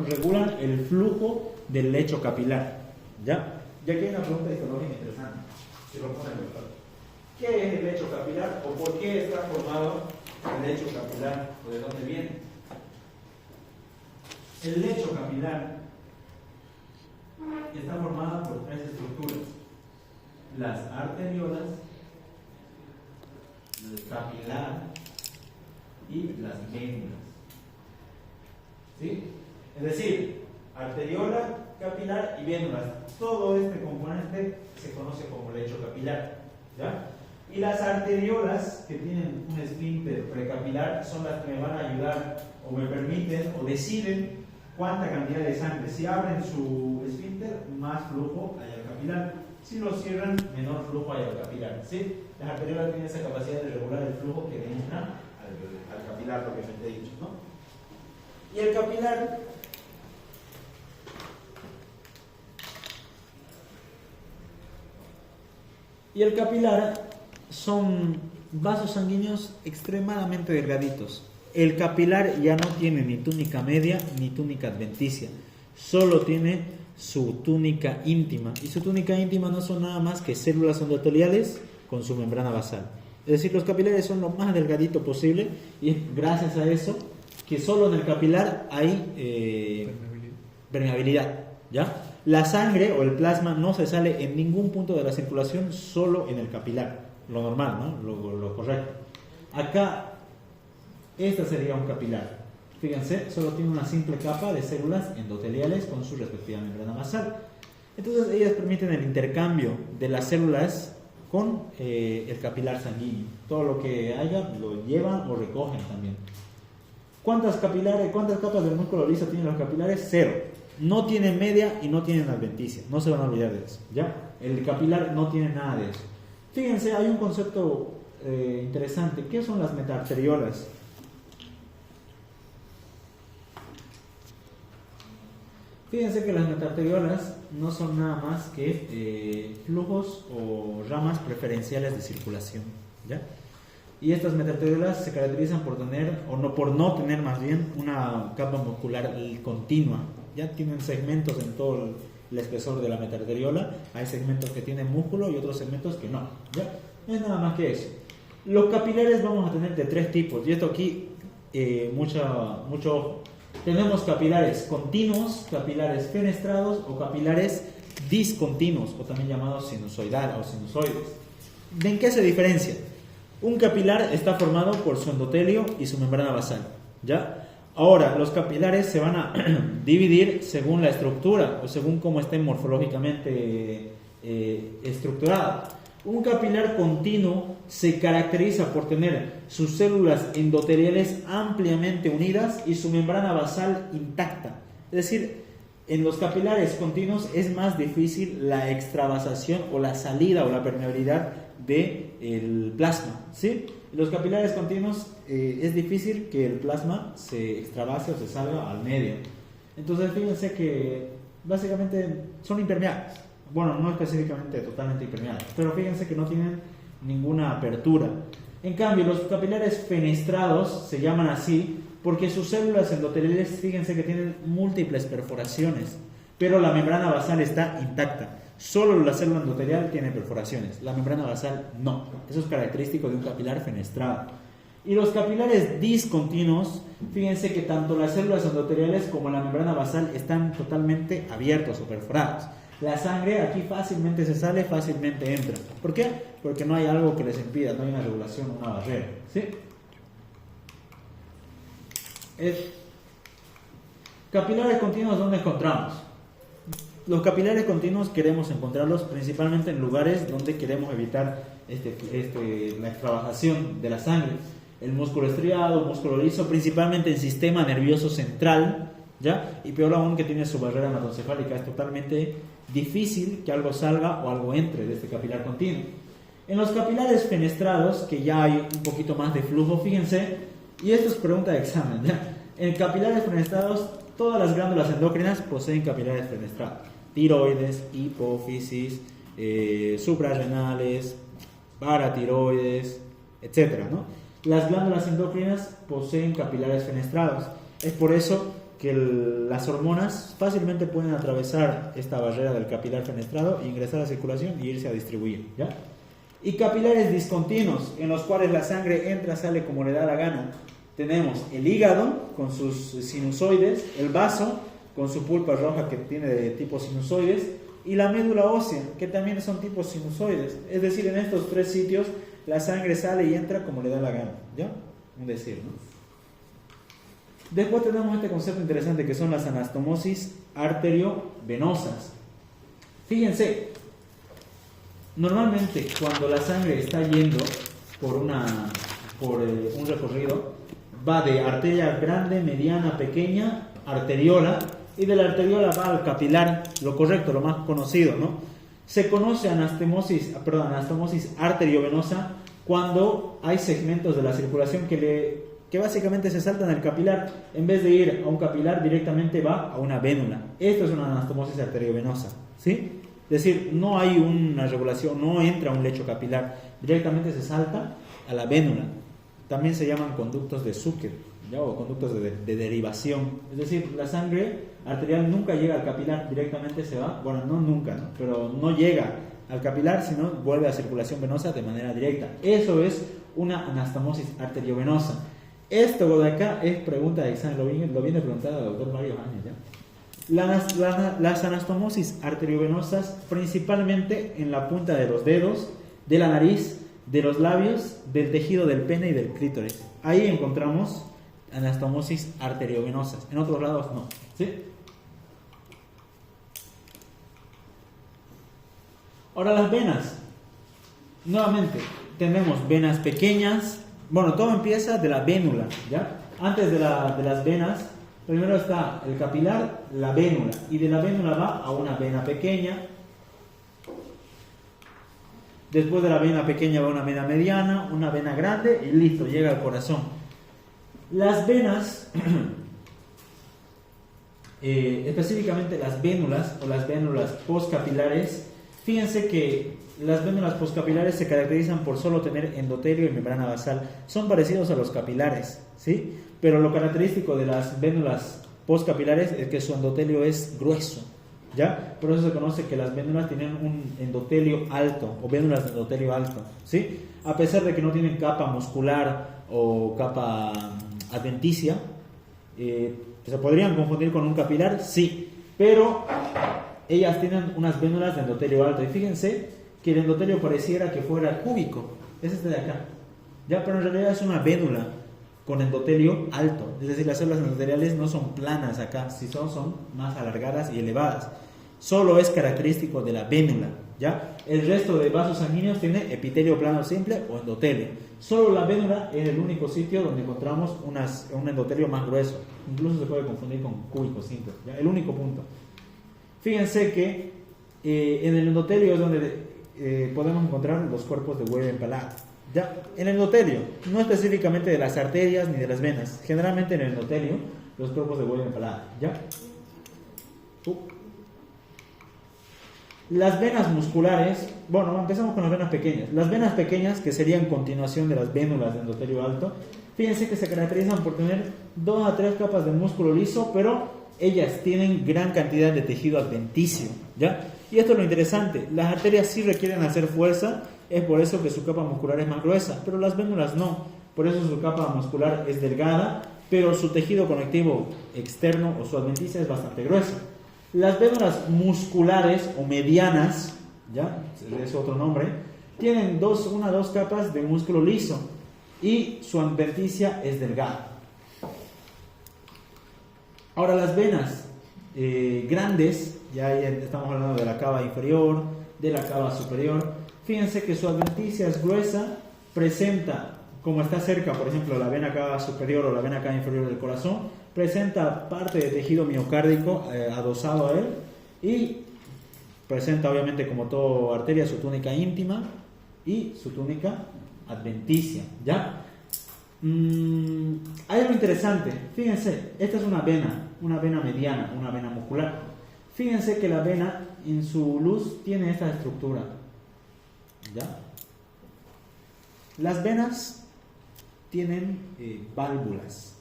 regulan el flujo del lecho capilar, ¿ya? Y aquí hay una pregunta histológica interesante. Si lo ponen mejor. ¿Qué es el lecho capilar o por qué está formado el lecho capilar o de dónde viene? El lecho capilar está formado por tres estructuras: las arteriolas, el capilar y las vénulas, ¿sí? Es decir, arteriola, capilar y vénulas. Todo este componente se conoce como lecho capilar, ¿ya? Y las arteriolas, que tienen un esfínter precapilar, son las que me van a ayudar o me permiten o deciden cuánta cantidad de sangre. Si abren su esfínter, más flujo hay al capilar. Si lo cierran, menor flujo hay al capilar, ¿sí? Las arteriolas tienen esa capacidad de regular el flujo que entra al capilar, propiamente dicho, ¿no? Y el capilar son vasos sanguíneos extremadamente delgaditos. El capilar ya no tiene ni túnica media ni túnica adventicia, solo tiene su túnica íntima, y su túnica íntima no son nada más que células endoteliales con su membrana basal. Es decir, los capilares son lo más delgadito posible y es gracias a eso que solo en el capilar hay permeabilidad, ¿ya? La sangre o el plasma no se sale en ningún punto de la circulación, solo en el capilar, lo normal, ¿no? Lo correcto. Acá, esta sería un capilar. Fíjense, solo tiene una simple capa de células endoteliales con su respectiva membrana basal. Entonces, ellas permiten el intercambio de las células con el capilar sanguíneo. Todo lo que haya lo llevan o recogen también. ¿Cuántas capas del músculo liso tienen los capilares? 0. No tienen media y no tienen adventicia. No se van a olvidar de eso, ¿ya? El capilar no tiene nada de eso. Fíjense, hay un concepto interesante. ¿Qué son las metaarteriolas? Fíjense que las metaarteriolas no son nada más que flujos o ramas preferenciales de circulación, ¿ya? Y estas metaarteriolas se caracterizan por no tener más bien una capa muscular continua. Ya tienen segmentos en todo el espesor de la metaarteriola. Hay segmentos que tienen músculo y otros segmentos que no, ¿ya? No es nada más que eso. Los capilares vamos a tener de 3 tipos. Y esto aquí, mucho ojo. Tenemos capilares continuos, capilares fenestrados o capilares discontinuos, o también llamados sinusoidal o sinusoides. ¿En qué se diferencia? Un capilar está formado por su endotelio y su membrana basal, ¿ya? Ahora, los capilares se van a dividir según la estructura o según cómo estén morfológicamente estructurados. Un capilar continuo se caracteriza por tener sus células endoteliales ampliamente unidas y su membrana basal intacta. Es decir, en los capilares continuos es más difícil la extravasación o la salida o la permeabilidad del plasma, ¿sí? En los capilares continuos es difícil que el plasma se extravase o se salga al medio. Entonces fíjense que básicamente son impermeables. Bueno, no específicamente totalmente impermeables, pero fíjense que no tienen ninguna apertura. En cambio, los capilares fenestrados se llaman así Porque sus células endoteliales, fíjense que tienen múltiples perforaciones, pero la membrana basal está intacta. Solo la célula endotelial tiene perforaciones, la membrana basal no. Eso es característico de un capilar fenestrado. Y los capilares discontinuos, fíjense que tanto las células endoteliales como la membrana basal están totalmente abiertos o perforados. La sangre aquí fácilmente se sale, fácilmente entra. ¿Por qué? Porque no hay algo que les impida, no hay una regulación, una barrera. ¿Sí? Capilares continuos, ¿dónde encontramos? Los capilares continuos queremos encontrarlos principalmente en lugares donde queremos evitar la extravasación de la sangre. El músculo estriado, músculo liso, principalmente el sistema nervioso central, ¿ya? Y peor aún que tiene su barrera hematoencefálica. Es totalmente difícil que algo salga o algo entre de este capilar continuo. En los capilares fenestrados, que ya hay un poquito más de flujo, fíjense, y esto es pregunta de examen, ¿ya? En capilares fenestrados, todas las glándulas endocrinas poseen capilares fenestrados. Tiroides, hipófisis, suprarrenales, paratiroides, etc., ¿no? Las glándulas endocrinas poseen capilares fenestrados. Es por eso que las hormonas fácilmente pueden atravesar esta barrera del capilar fenestrado e ingresar a la circulación y irse a distribuir, ¿ya? Y capilares discontinuos, en los cuales la sangre entra, sale como le da la gana. Tenemos el hígado con sus sinusoides, el vaso con su pulpa roja que tiene de tipo sinusoides, y la médula ósea, que también son tipos sinusoides. Es decir, en estos tres sitios la sangre sale y entra como le da la gana, ¿ya? Un decir, ¿no? Después tenemos este concepto interesante que son las anastomosis arteriovenosas. Fíjense, normalmente cuando la sangre está yendo por un recorrido, va de arteria grande, mediana, pequeña, arteriola, y de la arteriola va al capilar, lo correcto, lo más conocido, ¿no? Se conoce anastomosis arteriovenosa cuando hay segmentos de la circulación que básicamente se saltan el capilar. En vez de ir a un capilar, directamente va a una vénula. Esto es una anastomosis arteriovenosa, ¿sí? Es decir, no hay una regulación, no entra a un lecho capilar, directamente se salta a la vénula. También se llaman conductos de Zucker, ¿ya? O conductos de derivación. Es decir, la sangre arterial nunca llega al capilar, directamente se va, bueno, no nunca, ¿no? Pero no llega al capilar, sino vuelve a circulación venosa de manera directa. Eso es una anastomosis arteriovenosa. Esto de acá es pregunta de examen, lo viene preguntado el doctor varios años, ¿ya? Las anastomosis arteriovenosas principalmente en la punta de los dedos, de la nariz, de los labios, del tejido del pene y del clítoris. Ahí encontramos anastomosis arteriovenosas. En otros lados no, ¿sí? Ahora las venas. Nuevamente, tenemos venas pequeñas. Bueno, todo empieza de la vénula, ¿ya? Antes de las venas, primero está el capilar, la vénula. Y de la vénula va a una vena pequeña. Después de la vena pequeña va una vena mediana, una vena grande y listo, llega al corazón. Las venas, específicamente las vénulas o las vénulas postcapilares, fíjense que las vénulas postcapilares se caracterizan por solo tener endotelio y membrana basal. Son parecidos a los capilares, ¿sí? Pero lo característico de las vénulas postcapilares es que su endotelio es grueso, ¿ya? Por eso se conoce que las vénulas tienen un endotelio alto o vénulas de endotelio alto, ¿sí? A pesar de que no tienen capa muscular o capa adventicia, ¿se podrían confundir con un capilar? Sí, pero ellas tienen unas vénulas de endotelio alto. Y fíjense que el endotelio pareciera que fuera cúbico, es este de acá, ¿ya? Pero en realidad es una vénula con endotelio alto, es decir, las células endoteliales no son planas acá, si son más alargadas y elevadas. Solo es característico de la vénula, ¿ya? El resto de vasos sanguíneos tiene epitelio plano simple o endotelio. Solo la vénula es el único sitio donde encontramos un endotelio más grueso. Incluso se puede confundir con cúbico simple, ¿ya? El único punto. Fíjense que en el endotelio es donde podemos encontrar los cuerpos de huevo empalado, ¿ya? En el endotelio, no específicamente de las arterias ni de las venas, generalmente en el endotelio, los cuerpos de huevo empalado, ¿ya? Las venas musculares, bueno, empezamos con las venas pequeñas. Las venas pequeñas, que serían continuación de las vénulas de endotelio alto, Fíjense que se caracterizan por tener 2 a 3 capas de músculo liso, pero ellas tienen gran cantidad de tejido adventicio, ¿ya? Y esto es lo interesante, las arterias sí requieren hacer fuerza, es por eso que su capa muscular es más gruesa, pero las vénulas no, por eso su capa muscular es delgada, pero su tejido conectivo externo o su adventicia es bastante gruesa. Las vénulas musculares o medianas, ¿ya? Es otro nombre, tienen 1 a 2 capas de músculo liso y su adventicia es delgada. Ahora las venas grandes, ya estamos hablando de la cava inferior, de la cava superior. Fíjense que su adventicia es gruesa, presenta, como está cerca, por ejemplo, la vena cava superior o la vena cava inferior del corazón, presenta parte de tejido miocárdico adosado a él y presenta obviamente como toda arteria su túnica íntima y su túnica adventicia, ¿ya? Hay algo interesante, fíjense, esta es una vena mediana, una vena muscular. Fíjense que la vena en su luz tiene esta estructura, ¿ya? Las venas tienen válvulas,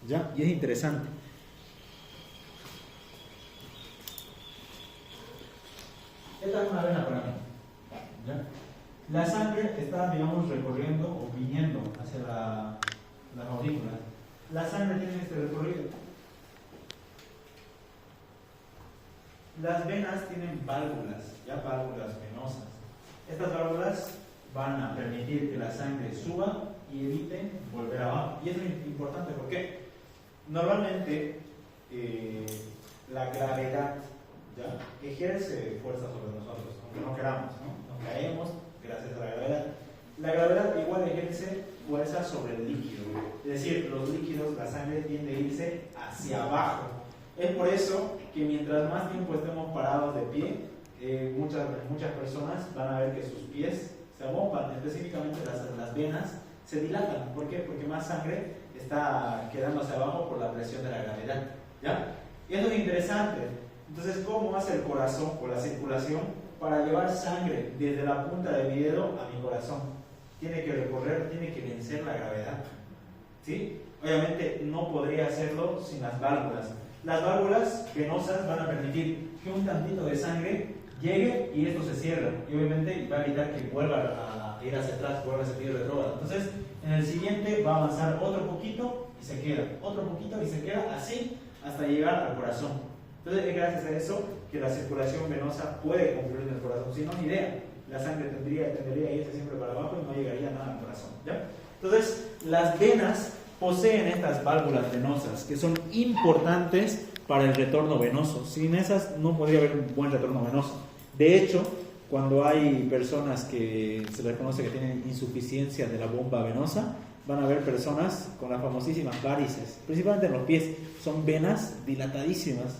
¿ya? Y es interesante. Esta es una vena para mí, ¿ya? La sangre está, digamos, recorriendo o viniendo hacia las aurículas. La sangre tiene este recorrido. Las venas tienen válvulas, ya válvulas venosas. Estas válvulas van a permitir que la sangre suba y evite volver abajo. Y es importante porque normalmente la gravedad, ¿ya?, ejerce fuerza sobre nosotros, aunque no queramos, ¿no? Nos caemos gracias a la gravedad. La gravedad igual ejerce fuerza sobre el líquido, es decir, los líquidos, la sangre tiende a irse hacia abajo. Es por eso que mientras más tiempo estemos parados de pie, muchas personas van a ver que sus pies se amoldan, específicamente las venas se dilatan. ¿Por qué? Porque más sangre está quedando hacia abajo por la presión de la gravedad, ¿ya? Y eso es interesante. Entonces, ¿cómo hace el corazón o la circulación para llevar sangre desde la punta de mi dedo a mi corazón? Tiene que recorrer, tiene que vencer la gravedad, ¿sí? Obviamente no podría hacerlo sin las válvulas. Las válvulas venosas van a permitir que un tantito de sangre llegue y esto se cierra. Y obviamente va a evitar que vuelva a ir hacia atrás, vuelva a sentir retrógrado. Entonces, en el siguiente va a avanzar otro poquito y se queda, otro poquito y se queda, así hasta llegar al corazón. Entonces, es gracias a eso que la circulación venosa puede concluir en el corazón. Si no, ni idea, la sangre tendería a irse siempre para abajo y no llegaría nada al corazón, ¿ya? Entonces, las venas poseen estas válvulas venosas que son importantes para el retorno venoso. Sin esas no podría haber un buen retorno venoso. De hecho, cuando hay personas que se les conoce que tienen insuficiencia de la bomba venosa, van a ver personas con las famosísimas varices, principalmente en los pies. Son venas dilatadísimas,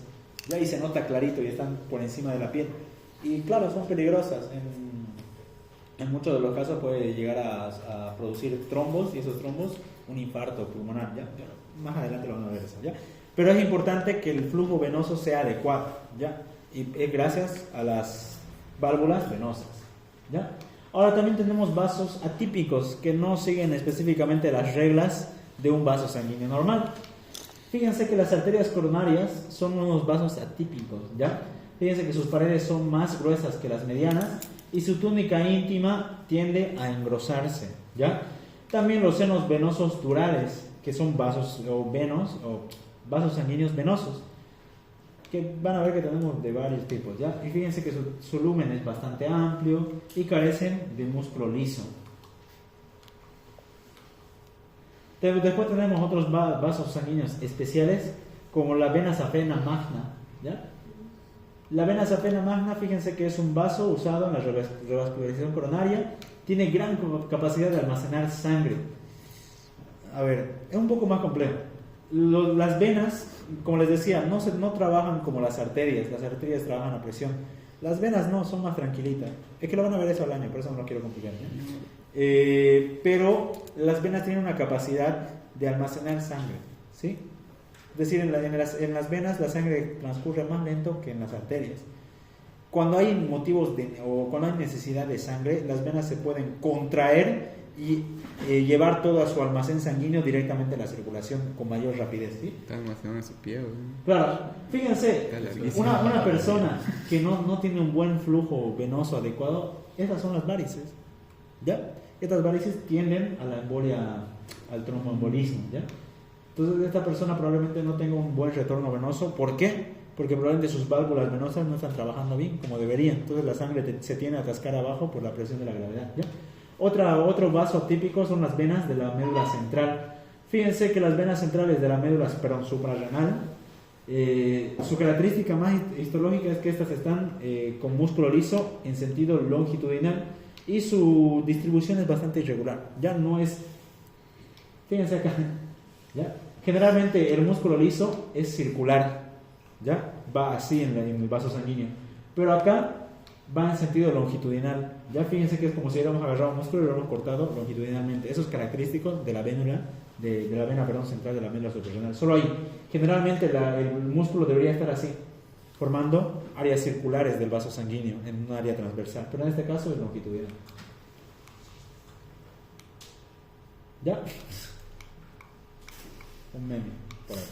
ya ahí se nota clarito y están por encima de la piel. Y claro, son peligrosas. En muchos de los casos puede llegar a producir trombos, y esos trombos un infarto pulmonar, ¿ya? Más adelante lo van a ver eso, ¿ya? Pero es importante que el flujo venoso sea adecuado, ¿ya? Y es gracias a las válvulas venosas, ¿ya? Ahora también tenemos vasos atípicos que no siguen específicamente las reglas de un vaso sanguíneo normal. Fíjense que las arterias coronarias son unos vasos atípicos, ¿ya? Fíjense que sus paredes son más gruesas que las medianas y su túnica íntima tiende a engrosarse, ¿ya? También los senos venosos durales, que son vasos vasos sanguíneos venosos, que van a ver que tenemos de varios tipos, ¿ya? Y fíjense que su lumen es bastante amplio y carecen de músculo liso. Después tenemos otros vasos sanguíneos especiales, como la vena safena magna, ¿ya? La vena safena magna, fíjense que es un vaso usado en la revascularización coronaria, tiene gran capacidad de almacenar sangre. A ver, es un poco más complejo. Las venas, como les decía, no trabajan como las arterias trabajan a presión. Las venas no, son más tranquilitas. Es que lo van a ver eso al año, por eso no lo quiero complicar, ¿eh? Pero las venas tienen una capacidad de almacenar sangre, ¿sí? Es decir, en las venas la sangre transcurre más lento que en las arterias. Cuando hay motivos o cuando hay necesidad de sangre, las venas se pueden contraer y llevar todo a su almacén sanguíneo directamente a la circulación con mayor rapidez, ¿sí? Está almacenado en su pie, güey. Claro, fíjense, Está larguísimo. una persona que no tiene un buen flujo venoso adecuado, esas son las varices, ¿ya? Estas varices tienden a la embolia, al tromboembolismo, ¿ya? Entonces esta persona probablemente no tenga un buen retorno venoso. ¿Por qué? Porque probablemente sus válvulas venosas no están trabajando bien como deberían. Entonces la sangre se tiene a atascar abajo por la presión de la gravedad, ¿ya? Otro vaso atípico son las venas de la médula central. Fíjense que las venas centrales de la médula suprarrenal, su característica más histológica es que estas están con músculo liso en sentido longitudinal y su distribución es bastante irregular. Ya no es... Fíjense acá, ¿ya? Generalmente el músculo liso es circular, ¿ya? Va así en el vaso sanguíneo, pero acá va en sentido longitudinal. Ya fíjense que es como si hubiéramos agarrado un músculo y lo hubiéramos cortado longitudinalmente. Eso es característico de la vénula, de la vena, perdón, central de la médula suprarrenal. Solo ahí. Generalmente el músculo debería estar así, formando áreas circulares del vaso sanguíneo en un área transversal, pero en este caso es longitudinal. ¿Ya? Un meme por ahí.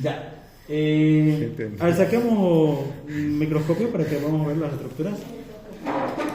Ya. A ver, saquemos un microscopio para que podamos ver las estructuras.